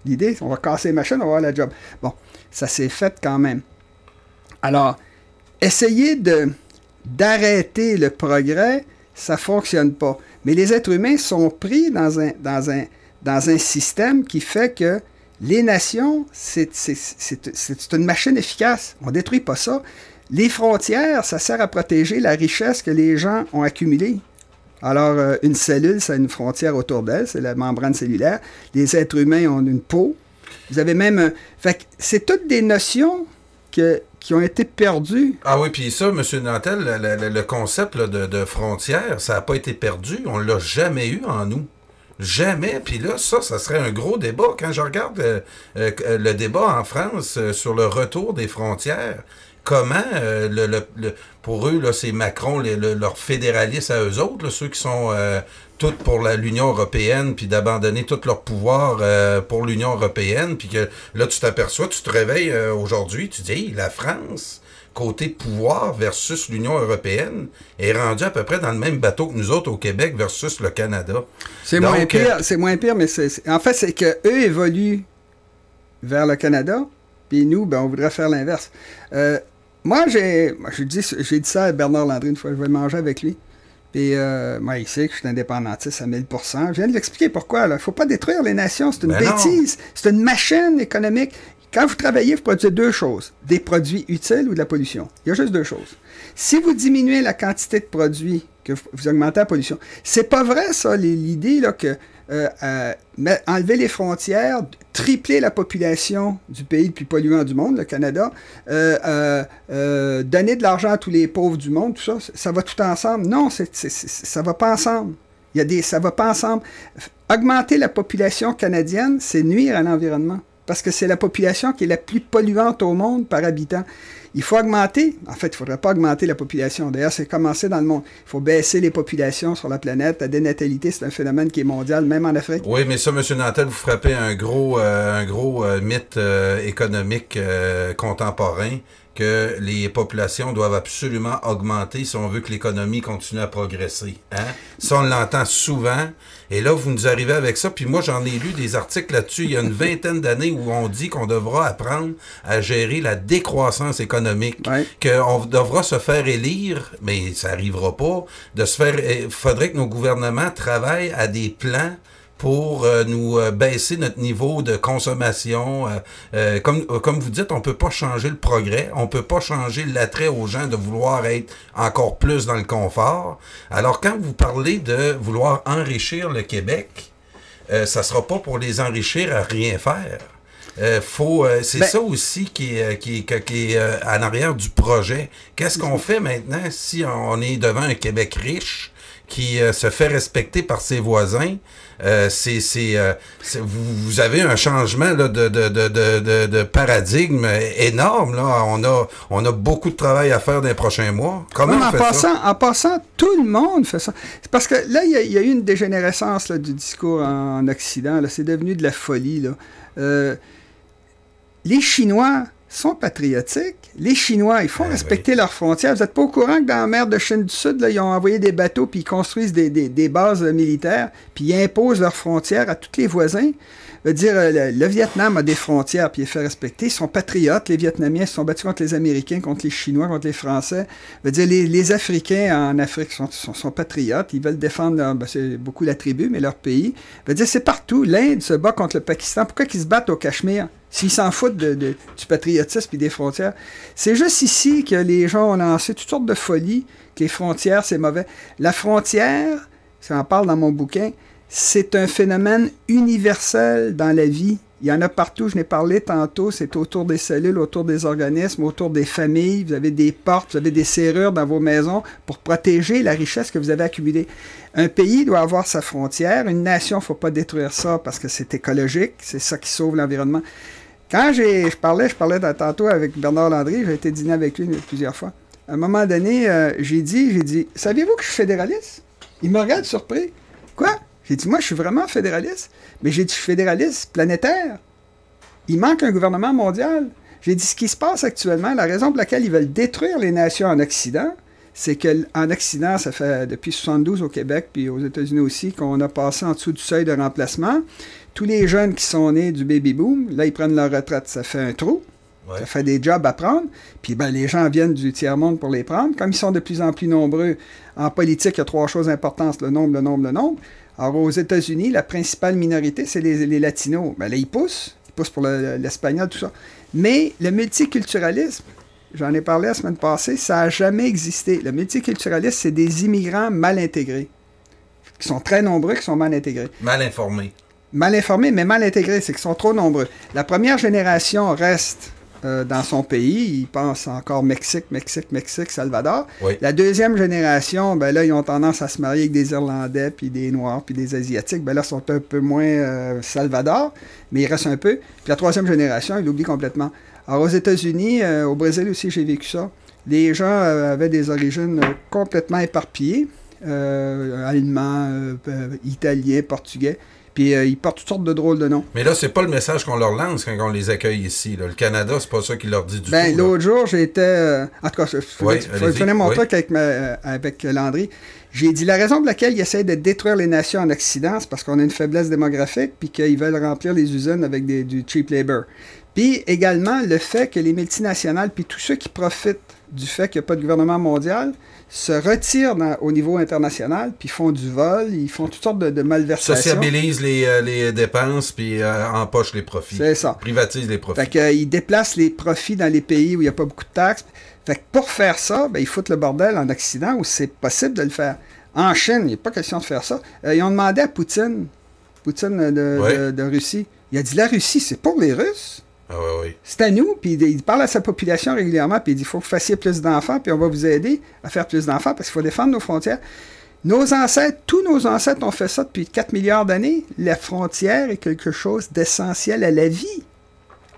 L'idée, on va casser les machines, on va avoir la job. Bon, ça s'est fait quand même. Alors, essayer d'arrêter le progrès, ça ne fonctionne pas. Mais les êtres humains sont pris dans un système qui fait que les nations, c'est une machine efficace. On ne détruit pas ça. Les frontières, ça sert à protéger la richesse que les gens ont accumulée. Alors, une cellule, ça a une frontière autour d'elle, c'est la membrane cellulaire. Les êtres humains ont une peau. Vous avez même... Fait que c'est toutes des notions qui ont été perdues. Ah oui, puis ça, M. Nantel, le concept là, de frontière, ça n'a pas été perdu. On ne l'a jamais eu en nous. Jamais. Puis là, ça serait un gros débat. Quand je regarde le débat en France sur le retour des frontières, comment, pour eux, là, c'est Macron, leurs fédéralistes à eux autres, là, ceux qui sont tous pour l'Union européenne, puis d'abandonner tout leur pouvoir pour l'Union européenne, puis que là, tu t'aperçois, tu te réveilles aujourd'hui, tu dis, hey, la France, côté pouvoir versus l'Union européenne, est rendue à peu près dans le même bateau que nous autres au Québec versus le Canada. C'est moins pire, mais en fait, c'est qu'eux évoluent vers le Canada, puis nous, ben, on voudrait faire l'inverse. Moi, j'ai dit ça à Bernard Landry une fois, je vais manger avec lui. Puis, moi, il sait que je suis indépendantiste à 1000%. Je viens de lui expliquer pourquoi. Il ne faut pas détruire les nations, c'est une bêtise. C'est une machine économique. Quand vous travaillez, vous produisez 2 choses. Des produits utiles ou de la pollution. Il y a juste 2 choses. Si vous diminuez la quantité de produits, que vous augmentez la pollution, c'est pas vrai, ça, l'idée là, que enlever les frontières, tripler la population du pays le plus polluant du monde, le Canada, donner de l'argent à tous les pauvres du monde, tout ça, ça va tout ensemble. Non, ça va pas ensemble. Ça va pas ensemble. Augmenter la population canadienne, c'est nuire à l'environnement. Parce que c'est la population qui est la plus polluante au monde par habitant. Il faut augmenter, en fait, il ne faudrait pas augmenter la population. D'ailleurs, c'est commencé dans le monde. Il faut baisser les populations sur la planète. La dénatalité, c'est un phénomène qui est mondial, même en Afrique. Oui, mais ça, M. Nantel, vous frappez un gros mythe économique contemporain, que les populations doivent absolument augmenter si on veut que l'économie continue à progresser. Hein? Ça, on l'entend souvent. Et là, vous nous arrivez avec ça. Puis moi, j'en ai lu des articles là-dessus il y a une vingtaine d'années où on dit qu'on devra apprendre à gérer la décroissance économique. Ouais. Qu'on devra se faire élire, mais ça n'arrivera pas, de se faire... Il faudrait que nos gouvernements travaillent à des plans pour nous baisser notre niveau de consommation. Comme vous dites, on ne peut pas changer le progrès, on ne peut pas changer l'attrait aux gens de vouloir être encore plus dans le confort. Alors, quand vous parlez de vouloir enrichir le Québec, ça ne sera pas pour les enrichir à rien faire. C'est ça aussi qui est en arrière du projet. Qu'est-ce qu'on fait maintenant si on est devant un Québec riche qui se fait respecter par ses voisins? Vous avez un changement là, de paradigme énorme. Là. On a beaucoup de travail à faire dans les prochains mois. Comment on fait ça? En passant, tout le monde fait ça. C'est parce que là, il y a eu une dégénérescence là, du discours en Occident. C'est devenu de la folie. Là. Les Chinois sont patriotiques. Les Chinois, ils font respecter leurs frontières. Vous n'êtes pas au courant que dans la mer de Chine du Sud, là, ils ont envoyé des bateaux, puis ils construisent des bases militaires, puis ils imposent leurs frontières à tous les voisins. Veut dire, le Vietnam a des frontières, puis il fait respecter. Ils sont patriotes. Les Vietnamiens se sont battus contre les Américains, contre les Chinois, contre les Français. Veut dire, les Africains en Afrique sont patriotes. Ils veulent défendre, c'est beaucoup la tribu, mais leur pays. Veut dire, c'est partout. L'Inde se bat contre le Pakistan. Pourquoi ils se battent au Cachemire? S'ils s'en foutent du patriotisme et des frontières. C'est juste ici que les gens ont lancé toutes sortes de folies, que les frontières, c'est mauvais. La frontière, ça en parle dans mon bouquin, c'est un phénomène universel dans la vie. Il y en a partout, je n'ai parlé tantôt, c'est autour des cellules, autour des organismes, autour des familles. Vous avez des portes, vous avez des serrures dans vos maisons pour protéger la richesse que vous avez accumulée. Un pays doit avoir sa frontière. Une nation, il ne faut pas détruire ça parce que c'est écologique. C'est ça qui sauve l'environnement. Quand je parlais tantôt avec Bernard Landry, j'ai été dîner avec lui plusieurs fois. À un moment donné, j'ai dit, saviez-vous que je suis fédéraliste? Il me regarde surpris. Quoi? J'ai dit, moi, je suis vraiment fédéraliste. Mais j'ai dit, je suis fédéraliste planétaire. Il manque un gouvernement mondial. J'ai dit, ce qui se passe actuellement, la raison pour laquelle ils veulent détruire les nations en Occident, c'est qu'en Occident, ça fait depuis 1972 au Québec, puis aux États-Unis aussi, qu'on a passé en dessous du seuil de remplacement. Tous les jeunes qui sont nés du baby-boom, là, ils prennent leur retraite. Ça fait un trou. Ouais. Ça fait des jobs à prendre. Puis les gens viennent du tiers-monde pour les prendre. Comme ils sont de plus en plus nombreux, en politique, il y a 3 choses importantes, le nombre. Alors, aux États-Unis, la principale minorité, c'est les Latinos. Là, ils poussent pour l'espagnol, tout ça. Mais le multiculturalisme, j'en ai parlé la semaine passée, ça n'a jamais existé. Le multiculturalisme, c'est des immigrants mal intégrés, qui sont très nombreux, qui sont mal intégrés. Mal informés. Mal informés, mais mal intégrés, c'est qu'ils sont trop nombreux. La première génération reste dans son pays, ils pensent encore Mexique, Salvador. Oui. La deuxième génération, là, ils ont tendance à se marier avec des Irlandais, puis des Noirs, puis des Asiatiques. Là, ils sont un peu moins Salvador, mais ils restent un peu. Puis la troisième génération, ils l'oublient complètement. Alors, aux États-Unis, au Brésil aussi, j'ai vécu ça. Les gens avaient des origines complètement éparpillées. Allemands, italiens, portugais. Puis ils portent toutes sortes de drôles de noms. Mais là, c'est pas le message qu'on leur lance quand on les accueille ici. Là. Le Canada, c'est pas ça qu'il leur dit du tout. L'autre jour, j'étais... en tout cas, je tenais mon truc avec Landry. J'ai dit, la raison pour laquelle ils essaient de détruire les nations en Occident, c'est parce qu'on a une faiblesse démographique, puis qu'ils veulent remplir les usines avec du cheap labor. Puis également, le fait que les multinationales, puis tous ceux qui profitent du fait qu'il n'y a pas de gouvernement mondial, se retirent au niveau international, puis font du vol, ils font toutes sortes de malversations. Sociabilisent les dépenses, puis empochent les profits. C'est ça. Privatisent les profits. Fait qu'ils déplacent les profits dans les pays où il n'y a pas beaucoup de taxes. Fait que pour faire ça, ils foutent le bordel en Occident où c'est possible de le faire. En Chine, il n'est pas question de faire ça. Ils ont demandé à Poutine de Russie. Il a dit, la Russie, c'est pour les Russes. Ah oui. C'est à nous, puis il parle à sa population régulièrement, puis il dit, il faut que vous fassiez plus d'enfants, puis on va vous aider à faire plus d'enfants, parce qu'il faut défendre nos frontières. Nos ancêtres, tous nos ancêtres ont fait ça depuis 4 milliards d'années. La frontière est quelque chose d'essentiel à la vie.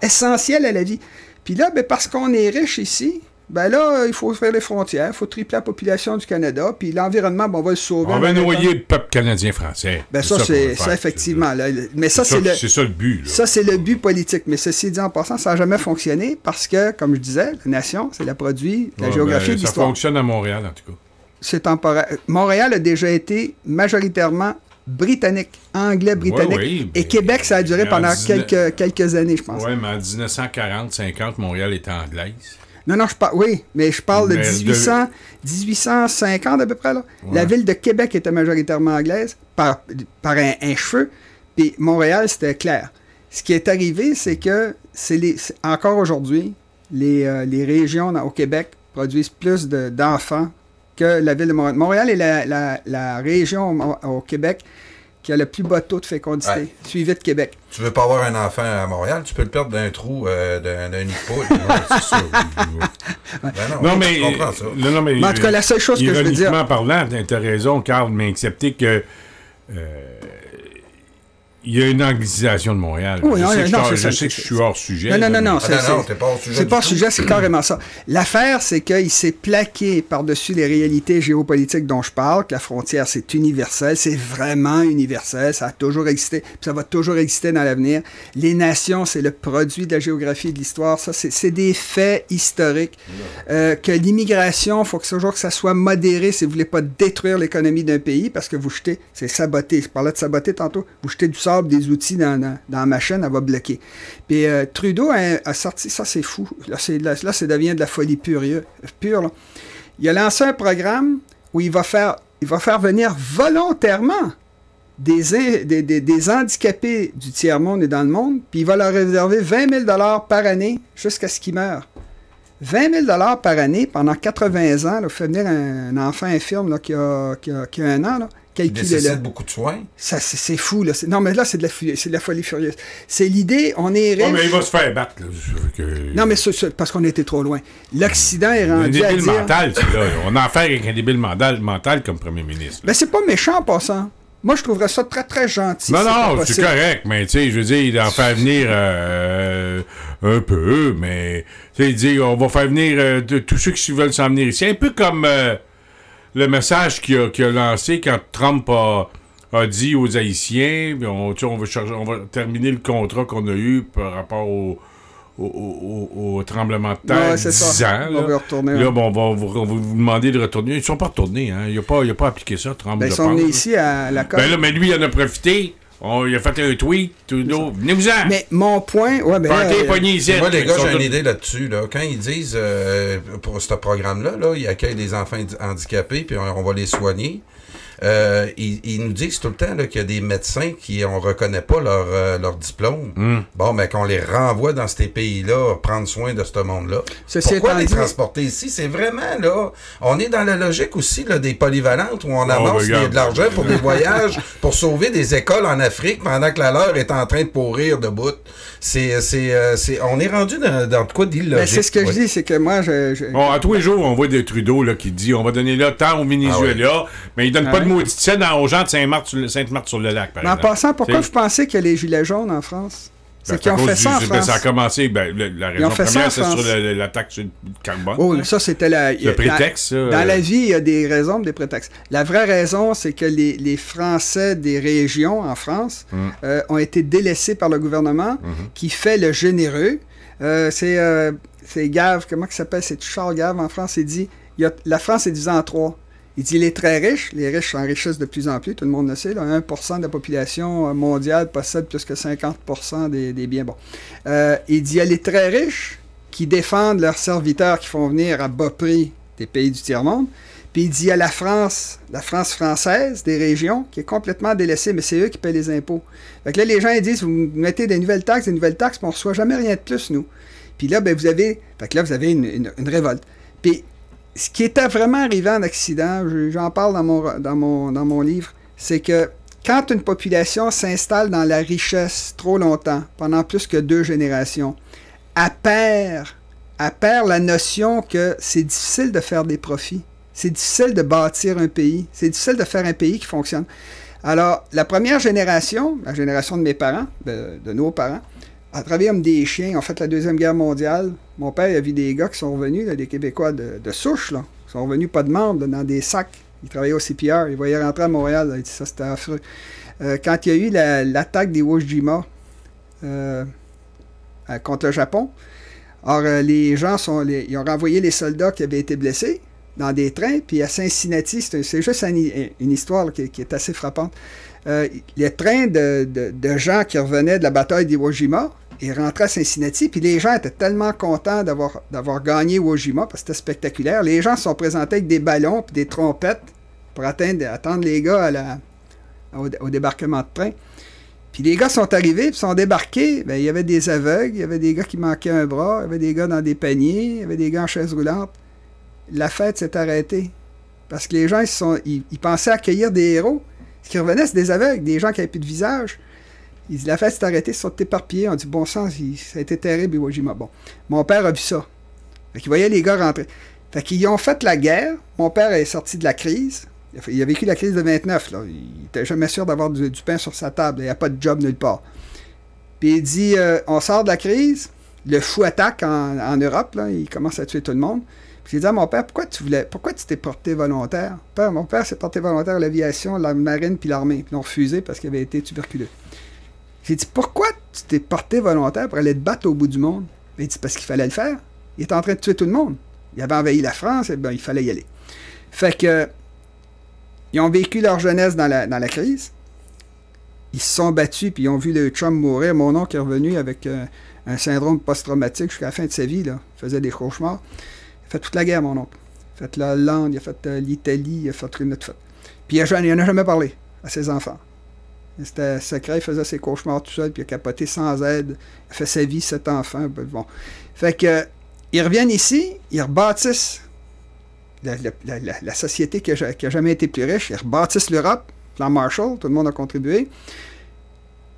Essentiel à la vie. Puis là, ben, parce qu'on est riche ici, ben là, il faut ouvrir les frontières, il faut tripler la population du Canada, puis l'environnement, ben, on va le sauver. On va noyer le peuple canadien-français. Ben ça, c'est effectivement. Là, mais ça, c'est ça le but. Là. Ça, c'est le but politique. Mais ceci dit en passant, ça n'a jamais fonctionné parce que, comme je disais, la nation, c'est le produit de la géographie et de l'histoire. Ça fonctionne à Montréal, en tout cas. C'est temporaire. Montréal a déjà été majoritairement britannique, anglais-britannique. Oui, et Québec, ça a duré pendant quelques années, je pense. Oui, mais en 1940-50, Montréal était anglaise. Non, oui, mais je parle de 1850 à peu près. Là. Ouais. La ville de Québec était majoritairement anglaise par un cheveu, puis Montréal, c'était clair. Ce qui est arrivé, c'est que encore aujourd'hui, les régions au Québec produisent plus d'enfants que la ville de Montréal. Montréal est la région au Québec qui a le plus bas taux de fécondité, suivi de Québec. Tu veux pas avoir un enfant à Montréal, tu peux le perdre d'un trou d'un nid de poule. C'est ça. Ben non, mais, je comprends ça. Non, mais en tout cas, la seule chose que je veux dire... Ironiquement parlant, tu as raison, Carl, mais accepter que... il y a une anglicisation de Montréal. Oui, je sais que je suis hors sujet. Non, t'es pas hors sujet. C'est pas hors sujet, c'est carrément ça. L'affaire, c'est qu'il s'est plaqué par-dessus les réalités géopolitiques dont je parle, que la frontière, c'est universel, c'est vraiment universel, ça a toujours existé, puis ça va toujours exister dans l'avenir. Les nations, c'est le produit de la géographie et de l'histoire. Ça, c'est des faits historiques. Que l'immigration, il faut toujours que ça soit modéré si vous voulez pas détruire l'économie d'un pays, parce que vous jetez, c'est saboter. Je parlais de saboter tantôt, vous jetez du sable, des outils dans la machine, elle va bloquer. Puis Trudeau a sorti, ça c'est fou, là, ça devient de la folie pure là. Il a lancé un programme où il va faire venir volontairement des handicapés du tiers-monde et dans le monde, puis il va leur réserver 20 000 $ par année jusqu'à ce qu'ils meurent. 20 000 $ par année pendant 80 ans, là, fait venir un enfant infirme là, qui a 1 an, là. Il nécessite beaucoup de soins. Ça, c'est fou. Là. Non, mais là, c'est de la folie furieuse. C'est l'idée, on est riche... Oh, mais il va se faire battre. Là, Non, mais parce qu'on était trop loin. L'Occident est rendu un débile mental, c'est là. On a affaire avec un débile mental comme premier ministre. Ben, c'est pas méchant, en passant. Moi, je trouverais ça très, très gentil. Non, c'est correct, mais tu sais, je veux dire, il en fait venir un peu, mais tu sais, il dit, on va faire venir tous ceux qui veulent s'en venir ici. Un peu comme... le message qu'il a lancé quand Trump a dit aux Haïtiens, on va terminer le contrat qu'on a eu par rapport au tremblement de terre, 10 ans. On va retourner. Là, bon, on va vous demander de retourner. Ils ne sont pas retournés. Hein. Il n'a pas appliqué ça, Trump. Ben, ils sont venus ici à la COP. Ben là, mais lui, il en a profité. Il a fait un tweet, venez-vous-en! Mais mon point... Ouais, ben moi, les gars, j'ai une idée là-dessus. Là. Quand ils disent, pour ce programme-là, là, ils accueillent des enfants handicapés, puis on va les soigner, ils nous disent tout le temps qu'il y a des médecins qui on reconnaît pas leur diplôme. Bon, mais qu'on les renvoie dans ces pays-là, prendre soin de ce monde-là. Pourquoi les transporter ici? C'est vraiment, là, on est dans la logique aussi là, des polyvalentes où on amasse de l'argent pour des voyages, pour sauver des écoles en Afrique pendant que la leur est en train de pourrir de bout. On est rendu dans quoi d'illogique. Ben, c'est ce que je dis, c'est que moi, Bon, à tous les jours, on voit des Trudeau là, qui dit on va donner là tant au Venezuela, mais il donne pas de maudite scène aux gens de Sainte-Marthe-sur-le-Lac, par exemple. En passant, pourquoi vous pensez qu'il y a les gilets jaunes en France? C'est qu'ils ont fait ça en France. Ça a commencé, la raison première, c'est sur la taxe sur le carbone. Oh, ça, c'était le prétexte. Dans la vie, il y a des raisons, des prétextes. La vraie raison, c'est que les Français des régions en France ont été délaissés par le gouvernement qui fait le généreux. C'est Gave, comment il s'appelle? C'est Charles Gave en France. Il dit, la France est divisée en 3. Il dit, les très riches, les riches s'enrichissent de plus en plus, tout le monde le sait, là, 1% de la population mondiale possède plus que 50% des biens. Bon. Il dit, il y a les très riches qui défendent leurs serviteurs qui font venir à bas prix des pays du tiers-monde. Puis il dit, il y a la France française, des régions, qui est complètement délaissée, mais c'est eux qui paient les impôts. Fait que là, les gens, ils disent, vous mettez des nouvelles taxes, mais on ne reçoit jamais rien de plus, nous. Puis là, ben, vous avez une révolte. Puis, ce qui était vraiment arrivé en Occident, j'en parle dans mon livre, c'est que quand une population s'installe dans la richesse trop longtemps, pendant plus que 2 générations, elle perd la notion que c'est difficile de faire des profits. C'est difficile de bâtir un pays. C'est difficile de faire un pays qui fonctionne. Alors, la première génération, la génération de mes parents, de nos parents, à travailler comme des chiens. En fait, la Deuxième Guerre mondiale, mon père il a vu des gars qui sont revenus, là, des Québécois de souche, là, qui sont revenus pas de membres, là, dans des sacs. Ils travaillaient au CPR, ils voyaient rentrer à Montréal. Là, il dit ça, c'était affreux. Quand il y a eu l'attaque des Iwo Jima contre le Japon, alors, les gens ils ont renvoyé les soldats qui avaient été blessés dans des trains, puis à Cincinnati, c'est juste une histoire là, qui est assez frappante. Les trains de gens qui revenaient de la bataille d'Iwo Jima, ils rentraient à Cincinnati, puis les gens étaient tellement contents d'avoir gagné Iwo Jima, parce que c'était spectaculaire. Les gens se sont présentés avec des ballons puis des trompettes pour attendre les gars au débarquement de train. Puis les gars sont arrivés, puis sont débarqués. Ben, il y avait des aveugles, il y avait des gars qui manquaient un bras, il y avait des gars dans des paniers, il y avait des gars en chaise roulante. La fête s'est arrêtée. Parce que les gens, ils pensaient accueillir des héros. Ce qui revenait, c'est des aveugles, des gens qui n'avaient plus de visage. Ils disent, la fête s'est arrêtée, ils sont éparpillés. On dit, bon sang, ça a été terrible, Iwo Jima. Bon, mon père a vu ça. Fait qu'il voyait les gars rentrer. Fait qu'ils ont fait la guerre. Mon père est sorti de la crise. Il a vécu la crise de 29. Là. Il n'était jamais sûr d'avoir du pain sur sa table. Il n'y a pas de job nulle part. Puis il dit, on sort de la crise. Le fou attaque en Europe. Là. Il commence à tuer tout le monde. Puis il dit à mon père, pourquoi tu t'es porté volontaire? Mon père s'est porté volontaire à l'aviation, la marine puis l'armée. Puis ils l'ont refusé parce qu'il avait été tuberculeux. J'ai dit, pourquoi tu t'es porté volontaire pour aller te battre au bout du monde? Il dit, parce qu'il fallait le faire. Il était en train de tuer tout le monde. Il avait envahi la France, et bien, il fallait y aller. Fait que ils ont vécu leur jeunesse dans la crise. Ils se sont battus, puis ils ont vu le chum mourir. Mon oncle est revenu avec un syndrome post-traumatique jusqu'à la fin de sa vie. Là. Il faisait des cauchemars. Il a fait toute la guerre, mon oncle. Il a fait la Hollande, il a fait l'Italie, il a fait tout. Puis il n'en a jamais parlé à ses enfants. C'était secret, il faisait ses cauchemars tout seul, puis il a capoté sans aide. Il a fait sa vie, 7 enfants. Bon. Fait que, ils reviennent ici, ils rebâtissent la société qui n'a jamais été plus riche. Ils rebâtissent l'Europe, plan Marshall, tout le monde a contribué.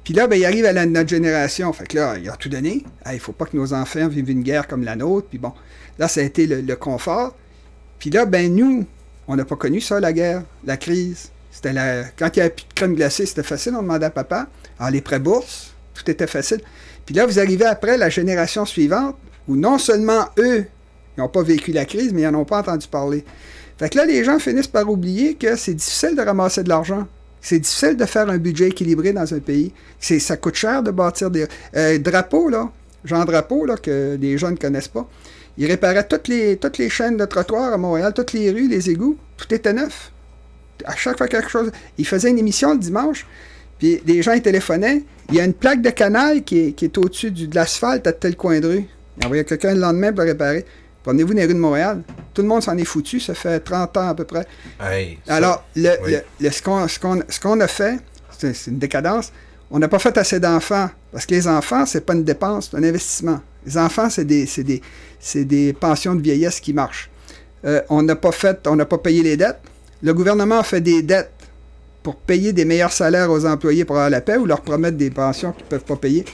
Puis là, ben, ils arrivent à notre génération. Fait que là, il a tout donné. Il ne faut pas que nos enfants vivent une guerre comme la nôtre. Puis bon, là, ça a été le confort. Puis là, ben nous, on n'a pas connu ça, la guerre, la crise. Quand il n'y avait plus de crème glacée, c'était facile, on demandait à papa. Alors, les prêts bourses, tout était facile. Puis là, vous arrivez après la génération suivante, où non seulement eux, ils n'ont pas vécu la crise, mais ils n'en ont pas entendu parler. Fait que là, les gens finissent par oublier que c'est difficile de ramasser de l'argent. C'est difficile de faire un budget équilibré dans un pays. Ça coûte cher de bâtir des... Drapeau, là, Jean Drapeau, là, que les gens ne connaissent pas, il réparait toutes les chaînes de trottoirs à Montréal, toutes les rues, les égouts, tout était neuf. À chaque fois quelque chose... Il faisait une émission le dimanche, puis les gens, ils téléphonaient. Il y a une plaque de canal qui est au-dessus de l'asphalte à tel coin de rue. Il envoyait quelqu'un le lendemain pour le réparer. Prenez-vous dans les rues de Montréal. Tout le monde s'en est foutu. Ça fait 30 ans à peu près. Hey, alors, ce qu'on a fait, c'est une décadence. On n'a pas fait assez d'enfants. Parce que les enfants, c'est pas une dépense, c'est un investissement. Les enfants, c'est des pensions de vieillesse qui marchent. On n'a pas payé les dettes. Le gouvernement a fait des dettes pour payer des meilleurs salaires aux employés pour avoir la paix ou leur promettre des pensions qu'ils ne peuvent pas payer.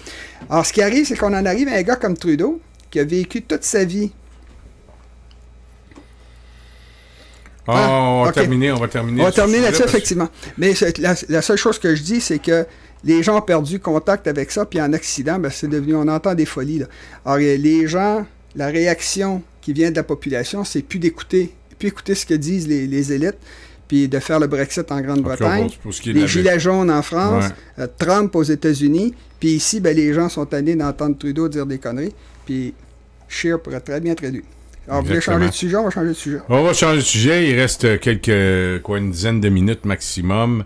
Alors, ce qui arrive, c'est qu'on en arrive à un gars comme Trudeau, qui a vécu toute sa vie. On va terminer. On va terminer là-dessus, effectivement. Mais la seule chose que je dis, c'est que les gens ont perdu contact avec ça, puis en Occident, ben, c'est devenu, on entend des folies. Là. Alors, les gens, la réaction qui vient de la population, c'est plus écouter ce que disent les élites, puis de faire le Brexit en Grande-Bretagne, les gilets jaunes en France, Trump aux États-Unis, puis ici, ben, les gens sont tannés d'entendre Trudeau dire des conneries, puis Scheer pourrait très bien traduire. Alors, vous voulez changer de sujet? On va changer de sujet. On va changer de sujet. Il reste une dizaine de minutes maximum.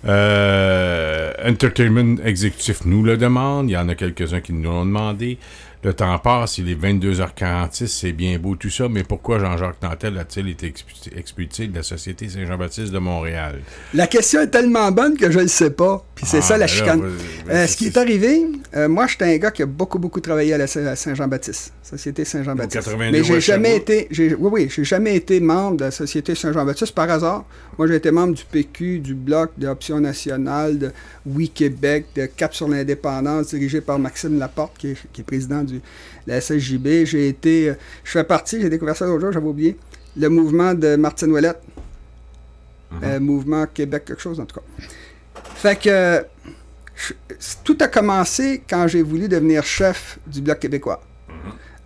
Entertainment Exécutif nous le demande. Il y en a quelques-uns qui nous l'ont demandé. Le temps passe, il est 22h46, c'est bien beau tout ça, mais pourquoi Jean-Jacques Nantel a-t-il été expulsé de la Société Saint-Jean-Baptiste de Montréal? La question est tellement bonne que je ne le sais pas. Puis c'est ça la chicane. Ce qui est arrivé, moi j'étais un gars qui a beaucoup travaillé à la Saint-Jean-Baptiste, Société Saint-Jean-Baptiste. Mais j'ai jamais été membre de la Société Saint-Jean-Baptiste par hasard. Moi j'ai été membre du PQ, du Bloc, de l'Option nationale, de Oui Québec, de Cap sur l'indépendance, dirigé par Maxime Laporte, qui est président de la SSJB. J'ai découvert ça l'autre jour, j'avais oublié, le mouvement de Martine Ouellette. Mouvement Québec quelque chose, en tout cas. Fait que je tout a commencé quand j'ai voulu devenir chef du Bloc québécois.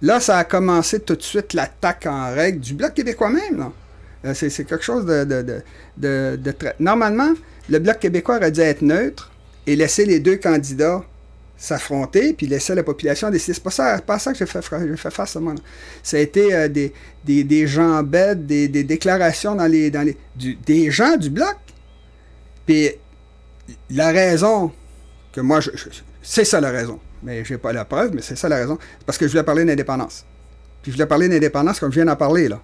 Là, ça a commencé tout de suite l'attaque en règle du Bloc québécois même. Là. C'est quelque chose de très... Normalement, le Bloc québécois aurait dû être neutre et laisser les deux candidats s'affronter, puis laisser la population décider. C'est pas ça que j'ai fait face à moi. Là. Ça a été des gens bêtes, des déclarations des gens du Bloc. Puis la raison que moi, c'est ça la raison. Mais j'ai pas la preuve, mais c'est ça la raison. C'est parce que je voulais parler d'indépendance. Puis je voulais parler d'indépendance comme je viens d'en parler, là.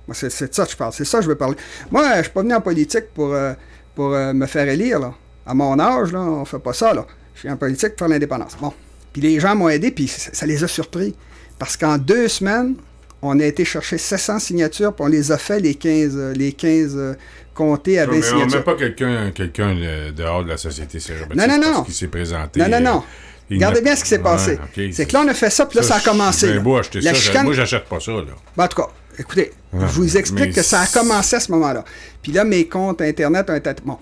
Moi, c'est de ça que je parle. C'est ça que je veux parler. Moi, je suis pas venu en politique pour me faire élire, là. À mon âge, là, on fait pas ça, là. Je suis en politique pour faire l'indépendance. Bon. Puis les gens m'ont aidé, puis ça les a surpris. Parce qu'en 2 semaines, on a été chercher 700 signatures, puis on les a fait, les 15 comtés à 20 signatures. On ne met pas quelqu'un dehors de la société Saint-Jean-Baptiste non. qui s'est présenté. Non. Regardez bien ce qui s'est passé. Okay. C'est que là, on a fait ça, puis là, ça a commencé. C'est beau acheter ça. Moi, j'achète pas ça, là. Ben, en tout cas, écoutez, je vous explique que ça a commencé à ce moment-là. Puis là, mes comptes Internet ont été... Bon.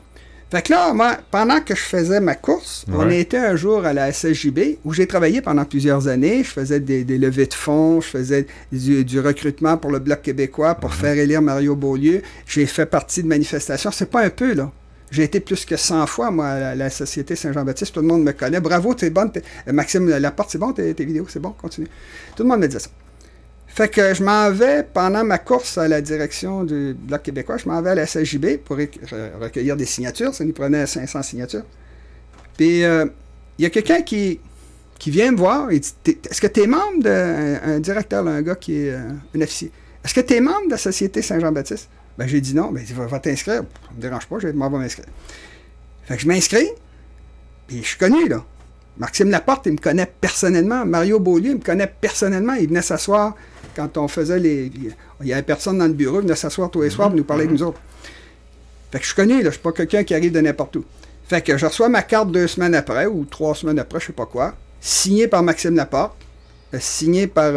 Fait que là, moi, pendant que je faisais ma course, on a été un jour à la SSJB, où j'ai travaillé pendant plusieurs années. Je faisais des levées de fonds, je faisais du recrutement pour le Bloc québécois, pour faire élire Mario Beaulieu. J'ai fait partie de manifestations. C'est pas un peu, là. J'ai été plus que 100 fois, moi, à la Société Saint-Jean-Baptiste. Tout le monde me connaît. Bravo, t'es bonne. Maxime Laporte, c'est bon, tes vidéos, c'est bon, continue. Tout le monde me disait ça. Fait que je m'en vais, pendant ma course à la direction du Bloc québécois, je m'en vais à la SSJB pour recueillir des signatures. Ça nous prenait 500 signatures. Puis, il y a quelqu'un qui vient me voir. Il dit, est-ce que tu es membre d'un directeur, là, un gars qui est un officier? Est-ce que tu es membre de la Société Saint-Jean-Baptiste? Ben, j'ai dit non. Ben, il dit, va t'inscrire. Ça me dérange pas, je vais m'inscrire. Fait que je m'inscris, puis je suis connu, là. Maxime Laporte, il me connaît personnellement. Mario Beaulieu, il me connaît personnellement. Il venait s'asseoir quand on faisait les... Il n'y avait personne dans le bureau, il venait s'asseoir tous les soirs pour nous parler avec nous autres. Fait que je suis connu, là. Je suis pas quelqu'un qui arrive de n'importe où. Fait que je reçois ma carte 2 semaines après, ou 3 semaines après, je sais pas quoi, signée par Maxime Laporte, signée par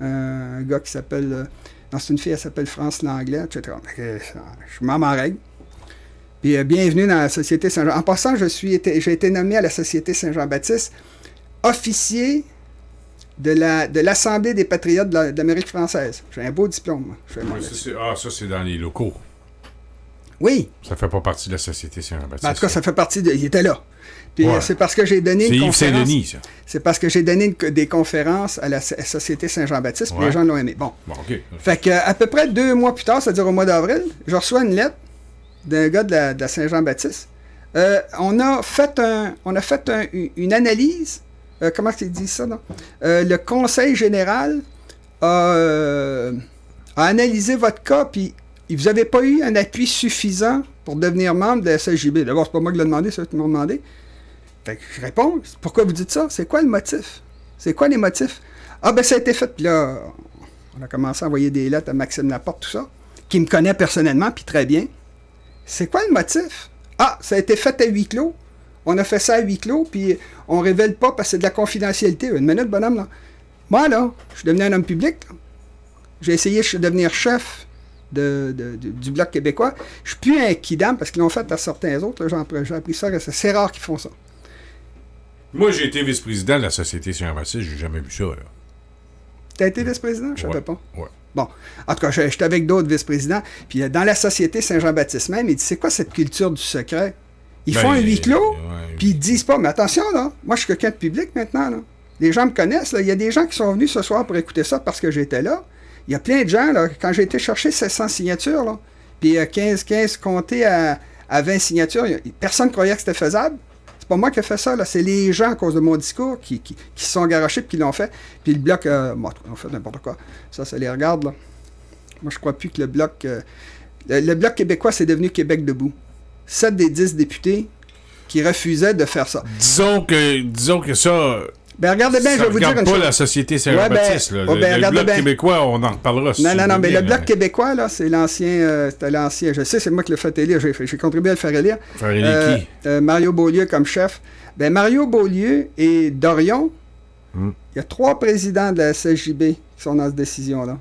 un gars qui s'appelle... non, c'est une fille, elle s'appelle France Langlais, etc. Je m'en règle. Puis bienvenue dans la Société Saint-Jean. En passant, j'ai été nommé à la Société Saint-Jean-Baptiste officier de l'Assemblée des patriotes de l'Amérique française. J'ai un beau diplôme, moi. Ça, c'est dans les locaux. Oui. Ça fait pas partie de la Société Saint-Jean-Baptiste. En tout cas, ça fait partie de... Il était là. Puis c'est parce que j'ai donné une conférence... C'est Yves Saint-Denis, ça. C'est parce que j'ai donné des conférences à la Société Saint-Jean-Baptiste, puis les gens l'ont aimé. Bon, OK. Fait qu'à peu près 2 mois plus tard, c'est-à-dire au mois d'avril, je reçois une lettre d'un gars de la Saint-Jean-Baptiste. On a fait une analyse. Comment tu dis ça, non? Le Conseil général a analysé votre cas, puis vous n'avez pas eu un appui suffisant pour devenir membre de la SSJB. D'abord, c'est pas moi qui l'ai demandé, c'est eux qui m'ont demandé. Fait que je réponds, pourquoi vous dites ça? C'est quoi le motif? C'est quoi les motifs? Ah, ben ça a été fait. Puis là, on a commencé à envoyer des lettres à Maxime Laporte, tout ça, qui me connaît personnellement, puis très bien. C'est quoi le motif? Ah, ça a été fait à huis clos. On a fait ça à huis clos, puis on ne révèle pas parce que c'est de la confidentialité. Une minute, bonhomme, là. Moi, là, je suis devenu un homme public. J'ai essayé de devenir chef du Bloc québécois. Je ne suis plus un kidam parce qu'ils l'ont fait à certains autres. J'ai appris ça. C'est rare qu'ils font ça. Moi, j'ai été vice-président de la Société Saint-Jean-Baptiste. J'ai jamais vu ça, là. Tu as été vice-président? Je ne savais pas. Ouais. Bon, en tout cas, j'étais avec d'autres vice-présidents. Puis dans la Société Saint-Jean-Baptiste même, il dit, c'est quoi cette culture du secret? Ils font un huis clos, puis ils disent pas, mais attention, là, moi, je suis quelqu'un de public maintenant, là. Les gens me connaissent, là. Il y a des gens qui sont venus ce soir pour écouter ça parce que j'étais là. Il y a plein de gens, là, quand j'ai été chercher 700 signatures, là, puis 15 comtés à 20 signatures, personne ne croyait que c'était faisable. C'est pas moi qui ai fait ça, là. C'est les gens, à cause de mon discours, qui se sont garochés et qui l'ont fait. Puis le Bloc, bon, ils ont fait n'importe quoi. Ça les regarde, là. Moi, je crois plus que le Bloc... le Bloc québécois, c'est devenu Québec debout. 7 des 10 députés qui refusaient de faire ça. Disons que ça... Ben, regardez bien, je vais vous dire une chose. Pas la Société Saint-Jean-Baptiste. Le Bloc québécois, on en reparlera. Non, mais le Bloc québécois, là, c'est l'ancien... c'était l'ancien... Je sais, c'est moi qui l'ai fait élire. J'ai contribué à le faire élire. Faire élire qui? Mario Beaulieu comme chef. Ben, Mario Beaulieu et Dorion, il y a 3 présidents de la SSJB qui sont dans cette décision-là,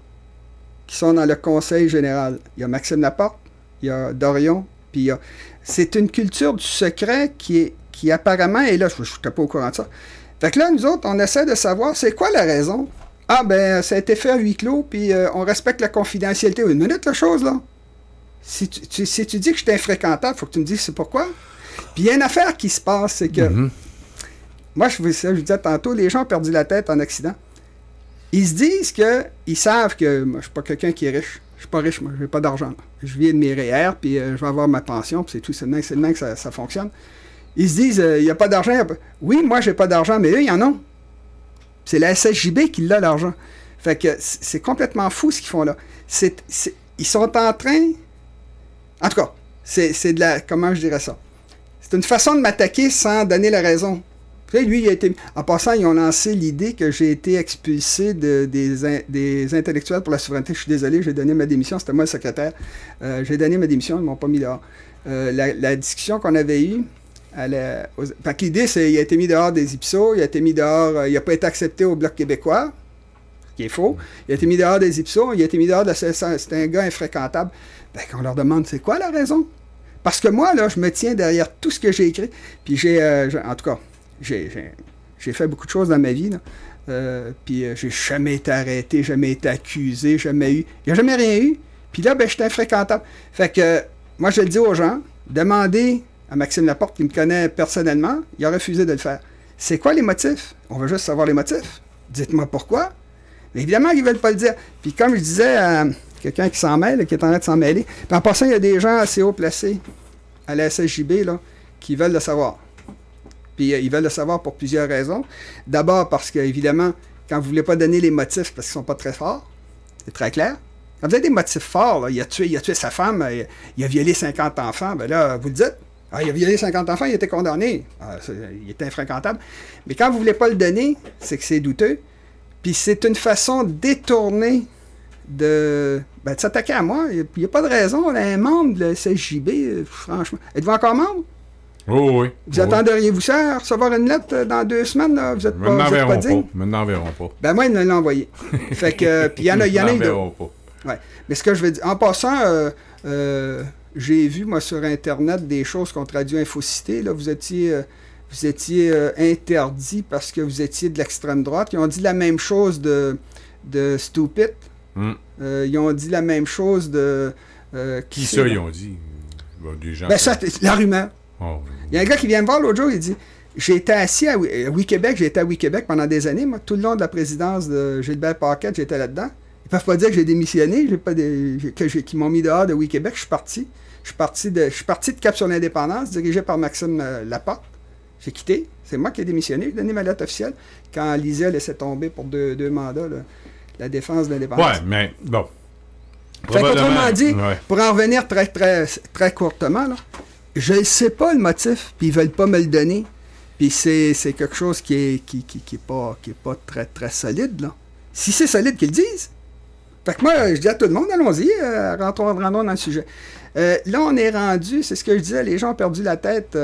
qui sont dans le Conseil général. Il y a Maxime Laporte, il y a Dorion, puis il y a... C'est une culture du secret qui qui apparemment est là. Je n'étais pas au courant de ça. Fait que là, nous autres, on essaie de savoir c'est quoi la raison. Ah, ben, ça a été fait à huis clos, puis on respecte la confidentialité. Une minute, la chose, là. Si tu dis que je suis infréquentable, il faut que tu me dises c'est pourquoi. Puis il y a une affaire qui se passe, c'est que... Moi, je vous disais tantôt, les gens ont perdu la tête en accident. Ils se disent qu'ils savent que moi, je suis pas quelqu'un qui est riche. Je suis pas riche, moi, je n'ai pas d'argent. Je vis de mes REER, puis je vais avoir ma pension, puis c'est tout. C'est le même que ça fonctionne. Ils se disent, il n'y a pas d'argent. Oui, moi, j'ai pas d'argent, mais eux, ils en ont. C'est la SSJB qui l'a, l'argent. Fait que c'est complètement fou ce qu'ils font là. Ils sont en train... En tout cas, c'est de la... Comment je dirais ça? C'est une façon de m'attaquer sans donner la raison. Puis lui, il a été... En passant, ils ont lancé l'idée que j'ai été expulsé des intellectuels pour la souveraineté. Je suis désolé, j'ai donné ma démission. C'était moi le secrétaire. J'ai donné ma démission, ils ne m'ont pas mis dehors. La discussion qu'on avait eue... l'idée, c'est qu'il a été mis dehors des IPSO, il a été mis dehors, il n'a pas été accepté au Bloc québécois, ce qui est faux. Il a été mis dehors des IPSO, il a été mis dehors de la CSA, c'était un gars infréquentable. Ben, on leur demande c'est quoi la raison? Parce que moi, là, je me tiens derrière tout ce que j'ai écrit, puis en tout cas, j'ai fait beaucoup de choses dans ma vie, puis j'ai jamais été arrêté, jamais été accusé, jamais eu, il n'y a jamais rien eu, puis là, ben, j'étais infréquentable. Fait que, moi, je le dis aux gens, demandez à Maxime Laporte, qui me connaît personnellement, il a refusé de le faire. C'est quoi les motifs? On veut juste savoir les motifs. Dites-moi pourquoi. Mais évidemment, ils ne veulent pas le dire. Puis comme je disais à quelqu'un qui s'en mêle, qui est en train de s'en mêler, puis en passant, il y a des gens assez haut placés à la SSJB là, qui veulent le savoir. Puis ils veulent le savoir pour plusieurs raisons. D'abord parce qu'évidemment, quand vous ne voulez pas donner les motifs parce qu'ils ne sont pas très forts, c'est très clair. Quand vous avez des motifs forts, là, il a tué sa femme, il a violé 50 enfants, bien là, vous le dites. Ah, il a violé 50 enfants, il a été condamné. Il était infréquentable. Mais quand vous ne voulez pas le donner, c'est que c'est douteux. Puis c'est une façon détournée de s'attaquer à moi. Il n'y a pas de raison. On a un membre de la SSJB, franchement. Êtes-vous encore membre? Oh, oui. Vous attendriez-vous ça à recevoir une lettre dans 2 semaines? Là? Vous n'êtes pas digne? Ils m'en enverront pas. Ben moi, ils me l'ont envoyé. Fait que, puis il y en a eu d'autres. Ouais. Mais ce que je veux dire, en passant... j'ai vu, moi, sur Internet, des choses qu'on traduit Infocité. Là, vous étiez interdit parce que vous étiez de l'extrême droite. Ils ont dit la même chose de Stupid. Ils ont dit la même chose de... Qui ça, ils ont dit? Des gens... Ben ça, la rumeur. Oh. Il y a un gars qui vient me voir l'autre jour, il dit... J'ai été assis à Oui-Québec, j'ai été à Oui-Québec pendant des années, moi, tout le long de la présidence de Gilbert Paquette, j'étais là-dedans. Ils peuvent pas dire que j'ai démissionné, qu'ils m'ont mis dehors de Oui-Québec. Je suis parti. Je suis parti de Cap sur l'indépendance, dirigé par Maxime Laporte. J'ai quitté. C'est moi qui ai démissionné. J'ai donné ma lettre officielle quand Lisée a laissé tomber pour deux mandats la défense de l'indépendance. Ouais, mais bon. Fait qu'autrement dit, pour en revenir très, très, très courtement, là, je ne sais pas le motif, puis ils ne veulent pas me le donner. Puis c'est quelque chose qui est pas très, très solide, là. Si c'est solide, qu'ils le disent. Fait que moi, je dis à tout le monde, allons-y, rentrons dans le sujet. Là, on est rendu, c'est ce que je disais, les gens ont perdu la tête.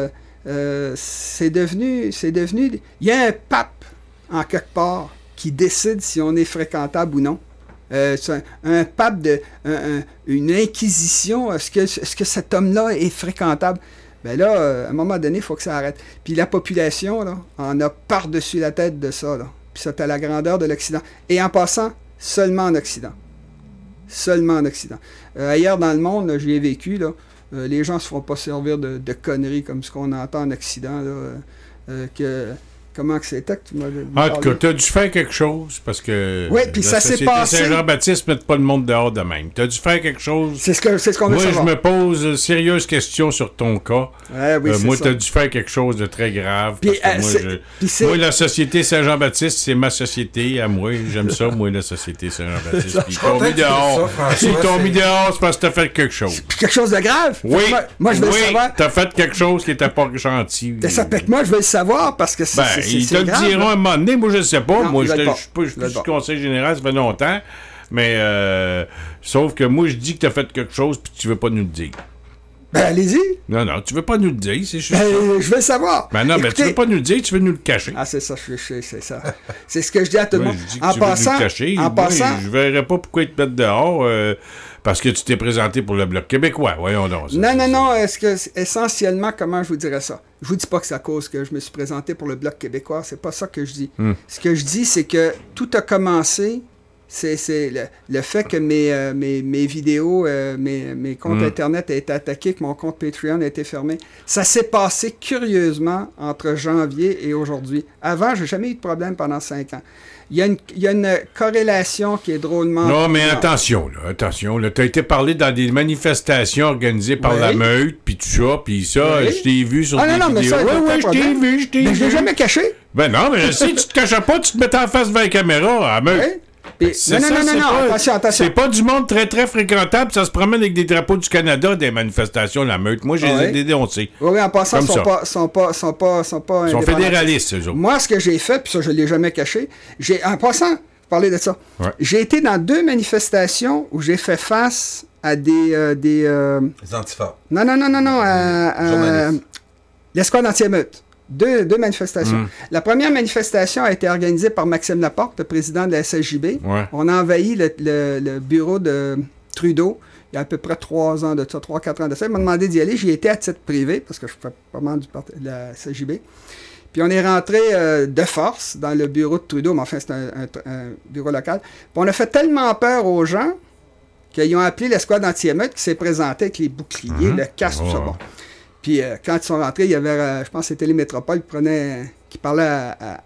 C'est devenu... Il y a un pape, en quelque part, qui décide si on est fréquentable ou non. Un pape, une inquisition, est-ce que cet homme-là est fréquentable? Bien là, à un moment donné, il faut que ça arrête. Puis la population, là, en a par-dessus la tête de ça, là. Puis c'est à la grandeur de l'Occident. Et en passant, seulement en Occident. Seulement en Occident. Ailleurs dans le monde, j'y ai vécu, là, les gens ne se feront pas servir de conneries comme ce qu'on entend en Occident. Là, comment que c'était que tu m'as dit? En tout cas, tu as dû faire quelque chose parce que oui, puis ça s'est passé. Saint-Jean-Baptiste ne met pas le monde dehors de même. Tu as dû faire quelque chose. C'est ce qu'on veut savoir. Moi, je me pose sérieuses questions sur ton cas. Oui, moi, tu as dû faire quelque chose de très grave. Puis, parce que moi, la société Saint-Jean-Baptiste, c'est ma société à moi. J'aime ça, moi, la société Saint-Jean-Baptiste. Puis ils t'ont mis dehors. S'ils t'ont mis dehors, c'est parce que tu as fait quelque chose. Puis quelque chose de grave? Oui. Moi, je veux le savoir. Tu as fait quelque chose qui n'était pas gentil. Ça fait que moi, je veux le savoir parce que c'est ils te le diront à un moment donné. Moi, je ne sais pas. Non, moi, je suis conseiller général, ça fait longtemps. Mais, sauf que moi, je dis que tu as fait quelque chose puis tu ne veux pas nous le dire. Ben, allez-y. Non, non, tu veux pas nous le dire, c'est juste. Ben, je veux le savoir. Ben non, Écoutez, ben tu veux pas nous le dire, tu veux nous le cacher. Ah, c'est ça, c'est ça. C'est ce que je dis à tout le Moi, monde. je dis que En tu veux nous passant, le cacher. en Moi, passant, je verrais pas pourquoi ils te mettent dehors parce que tu t'es présenté pour le Bloc québécois. Voyons donc. Ça, non, essentiellement, comment je vous dirais ça? Je vous dis pas que c'est à cause que je me suis présenté pour le Bloc québécois, c'est pas ça que je dis. Ce que je dis, c'est que tout a commencé, c'est le fait que mes vidéos, mes comptes Internet aient été attaqués, que mon compte Patreon a été fermé. Ça s'est passé curieusement entre janvier et aujourd'hui. Avant, j'ai jamais eu de problème pendant 5 ans. Il y a une corrélation qui est drôlement... Non, mais attention, là, t'as été parlé dans des manifestations organisées par la meute, puis tout ça, puis ça, je t'ai vu sur des vidéos. Mais ça, oui, je t'ai vu. Mais je l'ai jamais caché. Ben non, mais si tu te cachais pas, tu te mettais en face devant la caméra, à la meute. Oui. Puis, non, attention. C'est pas du monde très, très fréquentable, ça se promène avec des drapeaux du Canada des manifestations, la meute. Moi, j'ai les dénoncés. Oui, en passant, ils sont pas Ils sont fédéralistes, eux autres. Moi, ce que j'ai fait, puis ça, je l'ai jamais caché, en passant, parler de ça, j'ai été dans 2 manifestations où j'ai fait face à des Les antifas. Non, l'escouade anti-émeute. Deux manifestations. La première manifestation a été organisée par Maxime Laporte, le président de la SSJB. Ouais. On a envahi le bureau de Trudeau il y a à peu près 3 ans de ça, 3-4 ans de ça. Il m'a demandé d'y aller. J'y étais à titre privé parce que je fais pas mal de la SSJB. Puis on est rentré de force dans le bureau de Trudeau, mais enfin c'est un bureau local. Puis on a fait tellement peur aux gens qu'ils ont appelé l'escouade anti-émeute qui s'est présentée avec les boucliers, le casque, tout ça. Bon. Puis quand ils sont rentrés, il y avait, je pense que c'était les métropoles qui parlaient à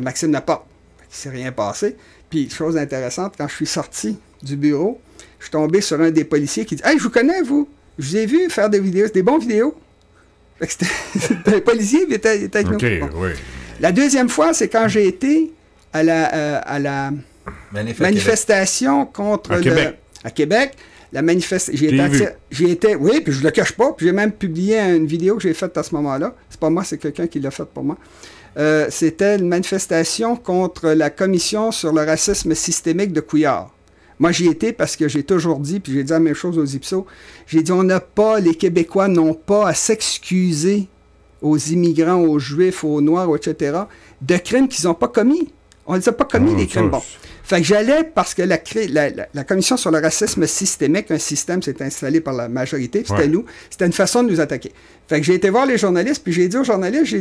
Maxime Laporte. Il ne s'est rien passé. Puis, chose intéressante, quand je suis sorti du bureau, je suis tombé sur un des policiers qui dit « Hey, je vous connais, vous! Je vous ai vu faire des vidéos, des bons vidéos. » C'était un policier, il était avec nous. Oui. La deuxième fois, c'est quand j'ai été à la manifestation contre à Québec. J'y étais, oui, puis je le cache pas, puis j'ai même publié une vidéo que j'ai faite à ce moment-là. C'est pas moi, c'est quelqu'un qui l'a faite pour moi. C'était une manifestation contre la commission sur le racisme systémique de Couillard. Moi, j'y étais parce que j'ai toujours dit, puis j'ai dit la même chose aux IPSO, j'ai dit, les Québécois n'ont pas à s'excuser aux immigrants, aux Juifs, aux Noirs, etc., de crimes qu'ils n'ont pas commis. On ne les a pas commis, les crimes. Bon. Fait que j'allais parce que la Commission sur le racisme systémique, un système s'est installé par la majorité, puis c'était nous, c'était une façon de nous attaquer. Fait que j'ai été voir les journalistes, puis j'ai dit aux journalistes,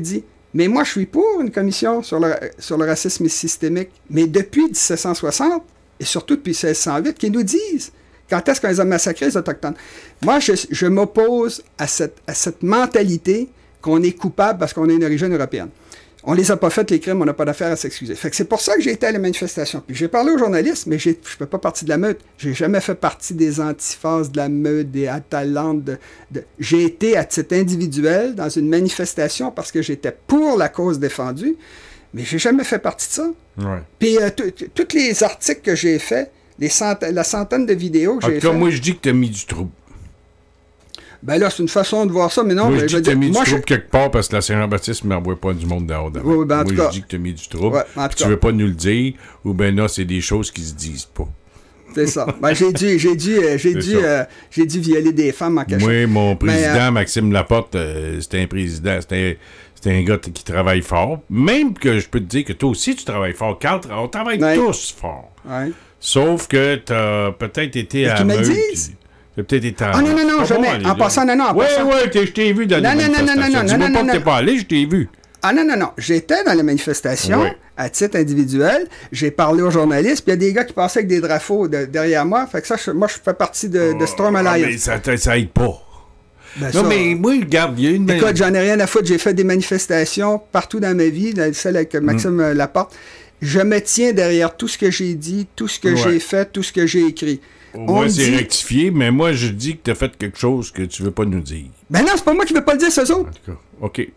mais moi je suis pour une commission sur le racisme systémique, mais depuis 1760, et surtout depuis 1608, qu'ils nous disent quand est-ce qu'on les a massacrés, les Autochtones. Moi, je m'oppose à cette mentalité qu'on est coupable parce qu'on a une origine européenne. On les a pas fait, les crimes, on n'a pas d'affaire à s'excuser. Fait que c'est pour ça que j'ai été à la manifestation. Puis j'ai parlé aux journalistes, mais je ne fais pas partie de la meute. J'ai jamais fait partie des antiphases de la meute, des Atalantes. J'ai été à titre individuel dans une manifestation parce que j'étais pour la cause défendue, mais j'ai jamais fait partie de ça. Ouais. Puis tous les articles que j'ai faits, la centaine de vidéos que j'ai faites... moi, je dis que tu as mis du trouble. Ben là, c'est une façon de voir ça, mais non... Moi, je dis que tu as mis du trouble quelque part parce que la Saint-Jean-Baptiste ne m'envoie pas du monde dehors. Oui, ben, moi, je dis que tu as mis du trouble. Ouais, tu veux pas nous le dire, ou ben là, c'est des choses qui se disent pas. C'est ça. Ben, j'ai dû violer des femmes en cachette. Oui, mon président, Maxime Laporte, c'était un président, c'était un gars qui travaille fort. Même que je peux te dire que toi aussi, tu travailles fort. Carl, on travaille tous fort. Ouais. Sauf que tu as peut-être été à meute. Tu as peut-être été à... Ah non, jamais. En passant, non. Oui, je t'ai vu dans la manifestation. Dis-moi pas que t'es pas allé, je t'ai vu. Ah non. J'étais dans la manifestation à titre individuel. J'ai parlé aux journalistes, puis il y a des gars qui passaient avec des drapeaux derrière moi. Fait que ça, moi, je fais partie de Storm Alliance. Mais ça aide pas. Ben non, mais moi, regarde, il y a une... Écoute, j'en ai rien à foutre. J'ai fait des manifestations partout dans ma vie, celle avec Maxime Laporte. Je me tiens derrière tout ce que j'ai dit, tout ce que j'ai fait, tout ce que j'ai écrit. Moi, c'est rectifié, mais moi, je dis que tu as fait quelque chose que tu veux pas nous dire. Ben non, c'est pas moi qui veux pas le dire, c'est eux autres. En tout cas, OK.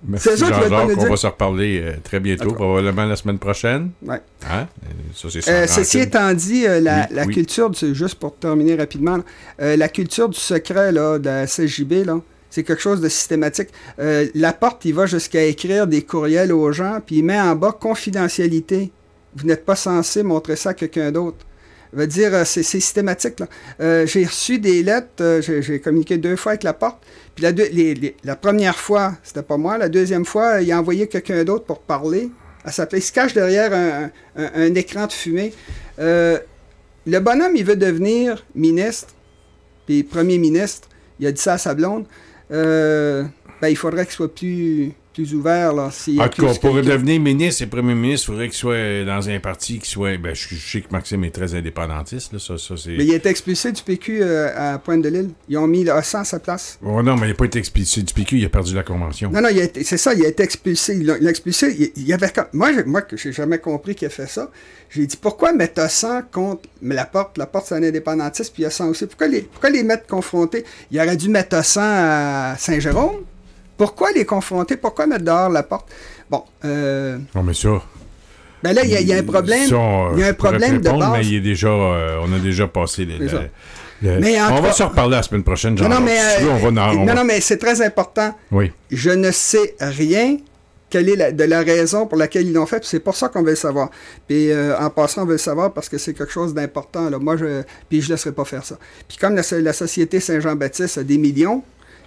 Merci, Jean-Jacques. On va se reparler très bientôt, probablement la semaine prochaine. Oui. Hein? Ça, c'est ceci étant dit, la culture, juste pour terminer rapidement, la culture du secret là, de la CJB, là, c'est quelque chose de systématique. Laporte, il va jusqu'à écrire des courriels aux gens, puis il met en bas « confidentialité ». Vous n'êtes pas censé montrer ça à quelqu'un d'autre. veut dire, c'est systématique. Là. J'ai reçu des lettres, j'ai communiqué 2 fois avec la porte. Puis la première fois, c'était pas moi. La deuxième fois, il a envoyé quelqu'un d'autre pour parler. Il se cache derrière un écran de fumée. Le bonhomme, il veut devenir ministre, puis premier ministre. Il a dit ça à sa blonde. Il faudrait qu'il soit plus ouvert. Là, en tout cas, pour devenir ministre et premier ministre, il faudrait qu'il soit dans un parti qui soit... je sais que Maxime est très indépendantiste. Là, ça, c'est... Mais il a été expulsé du PQ à Pointe-de-l'Île. Ils ont mis Hossan à sa place. Oh non, mais il n'a pas été expulsé du PQ, il a perdu la convention. Non, c'est ça, il a été expulsé. Il l'a expulsé. Il avait... Moi, que j'ai jamais compris qu'il a fait ça, j'ai dit, pourquoi mettre Hossan contre la porte? La porte, c'est un indépendantiste, puis Hossan aussi. Pourquoi les mettre confrontés? Il aurait dû mettre Hossan à Saint-Jérôme. Pourquoi les confronter? Pourquoi mettre dehors la porte? Bon. Non, mais ça... Ben là, il y a un problème. Il y a un problème de base. Mais il est déjà, on a déjà passé mais on va se reparler la semaine prochaine, Jean. Non, mais c'est très important. Oui. Je ne sais rien quelle est de la raison pour laquelle ils l'ont fait, puis c'est pour ça qu'on veut le savoir. Puis en passant, on veut le savoir parce que c'est quelque chose d'important. Là. Puis je ne laisserai pas faire ça. Puis comme la Société Saint-Jean-Baptiste a des millions,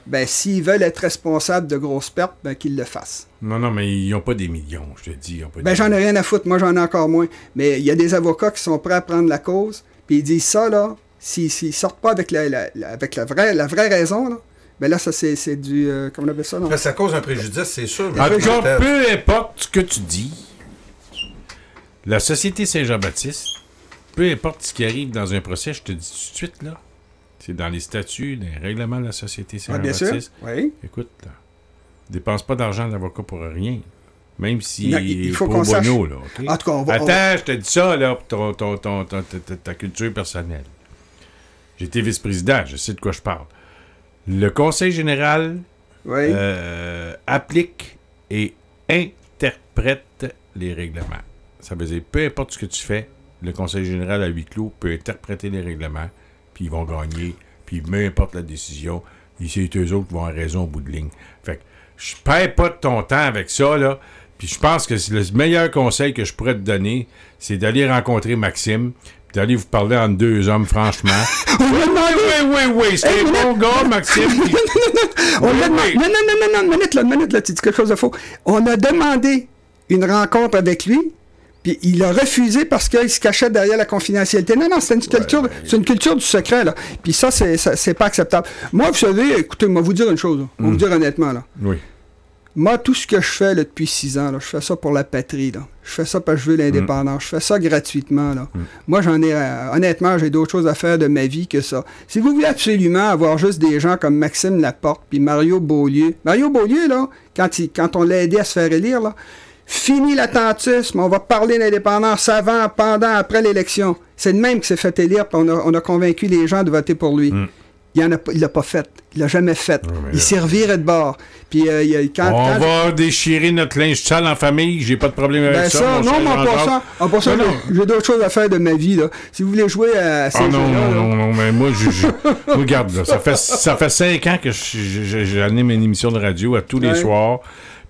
ben s'ils veulent être responsables de grosses pertes, ben qu'ils le fassent. Non, mais ils n'ont pas des millions, je te dis. J'en ai rien à foutre. Moi, j'en ai encore moins. Mais il y a des avocats qui sont prêts à prendre la cause, puis ils disent ça, là, s'ils sortent pas avec la vraie raison, là, ben là, ça, c'est du... comment on appelle ça? Non? Ça cause un préjudice, c'est sûr. En tout cas, peu importe ce que tu dis, la Société Saint-Jean-Baptiste, peu importe ce qui arrive dans un procès, je te dis tout de suite, là, c'est dans les statuts, les règlements de la Société Saint-Jean-Baptiste. Bien sûr, oui. Écoute, là, dépense pas d'argent d'avocat pour rien. Même si il faut pro qu'on sache. bono, là, OK? En tout cas, Attends, je te dis ça, là, pour ta culture personnelle. J'ai été vice-président, je sais de quoi je parle. Le Conseil général applique et interprète les règlements. Ça veut dire, peu importe ce que tu fais, le Conseil général à huis clos peut interpréter les règlements, puis ils vont gagner, puis peu importe la décision, c'est eux autres qui vont avoir raison au bout de ligne. Fait que je perds pas de ton temps avec ça, là, puis je pense que c'est le meilleur conseil que je pourrais te donner, c'est d'aller rencontrer Maxime, puis d'aller vous parler entre deux hommes, franchement. Oui, c'est un bon gars, Maxime. Non, une minute, là, tu dis quelque chose de faux. On a demandé une rencontre avec lui, puis il a refusé parce qu'il se cachait derrière la confidentialité. Non, c'est une culture du secret, là. Puis ça, c'est pas acceptable. Moi, vous savez, écoutez, moi, vous dire une chose, on vous dire honnêtement, là. Oui. Moi, tout ce que je fais là, depuis 6 ans, là, je fais ça pour la patrie. Là. Je fais ça parce que je veux l'indépendance. Je fais ça gratuitement. Là. Moi, honnêtement, j'ai d'autres choses à faire de ma vie que ça. Si vous voulez absolument avoir juste des gens comme Maxime Laporte puis Mario Beaulieu. Mario Beaulieu, là, quand on l'a aidé à se faire élire, là, fini l'attentisme, on va parler d'indépendance avant, pendant, après l'élection. C'est le même qui s'est fait élire, puis on a convaincu les gens de voter pour lui. Il l'a pas fait. Il l'a jamais fait. Il servirait de bord. Puis, on va déchirer notre linge sale en famille. J'ai pas de problème avec ça. Non, mais en passant, j'ai d'autres choses à faire de ma vie. Là. Si vous voulez jouer à ces jeux-là... Non, mais moi, regarde, là, ça fait 5 ans que j'anime une émission de radio à tous les soirs.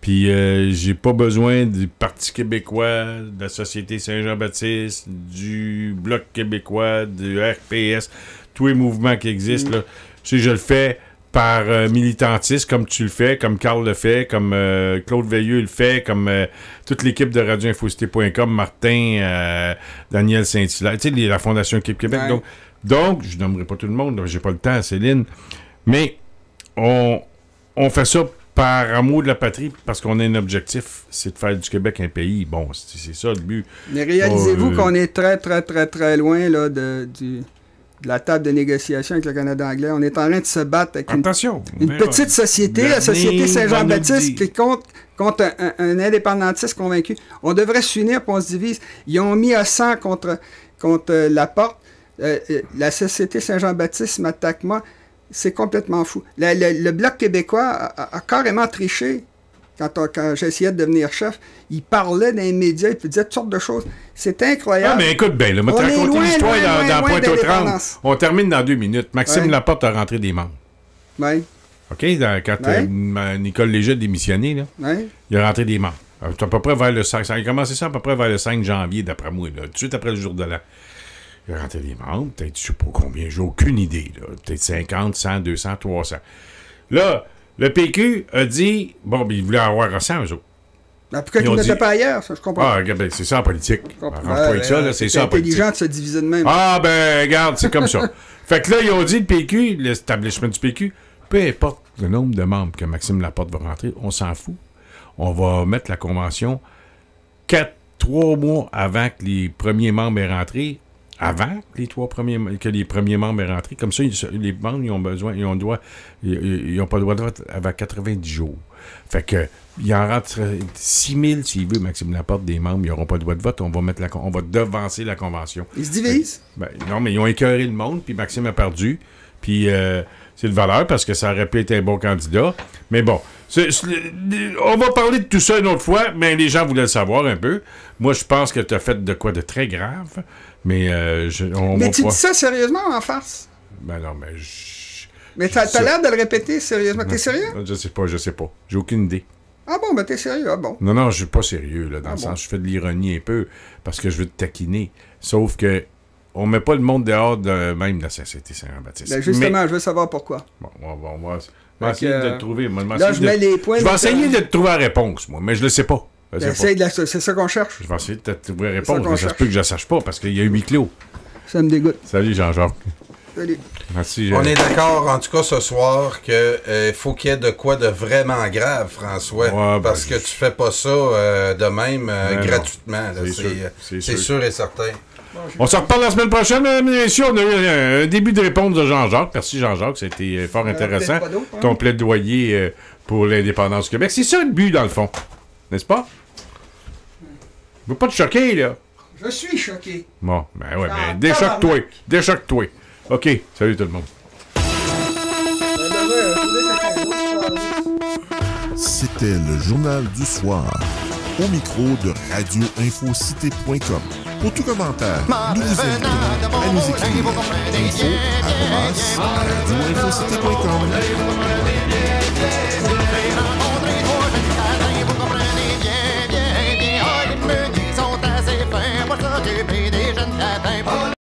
Puis j'ai pas besoin du Parti québécois, de la Société Saint-Jean-Baptiste, du Bloc québécois, du RPS, tous les mouvements qui existent. Là. Tu sais, je le fais par militantisme, comme tu le fais, comme Carl le fait, comme Claude Veilleux le fait, comme toute l'équipe de radioinfocité.com, Martin, Daniel Saint-Hilaire, tu sais, la Fondation Équipe Québec. Ouais. Donc, je nommerai pas tout le monde, j'ai pas le temps, Céline, mais on fait ça par amour de la patrie, parce qu'on a un objectif, c'est de faire du Québec un pays. Bon, c'est ça le but. Mais réalisez-vous qu'on est très, très, très, très loin là, de la table de négociation avec le Canada anglais. On est en train de se battre avec une petite société, la Société Saint-Jean-Baptiste, qui contre un indépendantiste convaincu. On devrait s'unir pour on se divise. Ils ont mis à 100 contre Laporte. La Société Saint-Jean-Baptiste m'attaque moi. C'est complètement fou. Le Bloc québécois a carrément triché quand j'essayais de devenir chef. Il parlait dans les médias, il disait toutes sortes de choses. C'est incroyable. Ah, mais écoute bien, là, moi, te raconter l'histoire dans Pointe-aux-Trembles. On termine dans 2 minutes. Maxime Laporte a rentré des membres. Oui. OK? Quand Nicole Léger a démissionné, là, il a rentré des membres. À peu près vers le 5. Ça a commencé ça à peu près vers le 5 janvier, d'après moi, là, tout de suite après le jour de l'an. Il a rentré des membres, peut-être, je sais pas combien, j'ai aucune idée, là. Peut-être 50, 100, 200, 300. Là, le PQ a dit, bon, ben, il voulait avoir 100, eux autres. Ben, pourquoi ils ne mettaient pas ailleurs, ça, je comprends. Ah, regarde, ben, c'est ça en politique. C'est ça en politique. C'est intelligent de se diviser de même. Ah, ben, regarde, c'est comme ça. Fait que là, ils ont dit, le PQ, l'establishment du PQ, peu importe le nombre de membres que Maxime Laporte va rentrer, on s'en fout. On va mettre la convention 3 mois avant que les premiers membres aient rentré, avant que les premiers membres aient rentré. Comme ça, les membres, ils ont besoin, ils n'ont pas le droit de vote avant 90 jours. Fait que, il en rentre 6 000, s'il veut, Maxime Laporte, des membres, ils n'auront pas le droit de vote. On va devancer la convention. Ils se divisent? Non, mais ils ont écœuré le monde, puis Maxime a perdu. Puis, c'est le valeur, parce que ça aurait pu être un bon candidat. Mais bon, on va parler de tout ça une autre fois, mais les gens voulaient le savoir un peu. Moi, je pense que tu as fait de quoi de très grave, mais mais tu dis ça sérieusement ou en farce? Ben non, mais mais t'as l'air de le répéter sérieusement. T'es sérieux? Je sais pas. J'ai aucune idée. Ah bon, ben t'es sérieux, ah bon. Non, je suis pas sérieux, là, dans le sens, je fais de l'ironie un peu, parce que je veux te taquiner. Sauf que on met pas le monde dehors de même la Société Saint-Jean-Baptiste. Ben justement, je veux savoir pourquoi. Bon, on va essayer de te trouver. Là, je mets les points. Je vais essayer de te trouver la réponse, moi, mais je le sais pas. C'est ça qu'on cherche. Je vais essayer de te trouver la réponse, mais ça se peut que je la sache pas, parce qu'il y a 8 clos. Ça me dégoûte. Salut, Jean-Jacques. Salut. Merci. On est d'accord, en tout cas, ce soir, qu'il faut qu'il y ait de quoi de vraiment grave, François. Ouais, parce que tu fais pas ça de même gratuitement. C'est sûr et certain. On se reparle la semaine prochaine, mesdames et messieurs. On a eu un début de réponse de Jean-Jacques. Merci, Jean-Jacques. C'était fort intéressant. Ton plaidoyer pour l'indépendance du Québec. C'est ça le but, dans le fond. N'est-ce pas? Je veux pas te choquer, là. Je suis choqué. Bon, ben ouais, mais déchoque-toi. Déchoque-toi. OK. Salut tout le monde. C'était le Journal du Soir. Au micro de radioinfocité.com. Pour tout commentaire, nous vous invitons à nous écrire info@radioinfocité.com.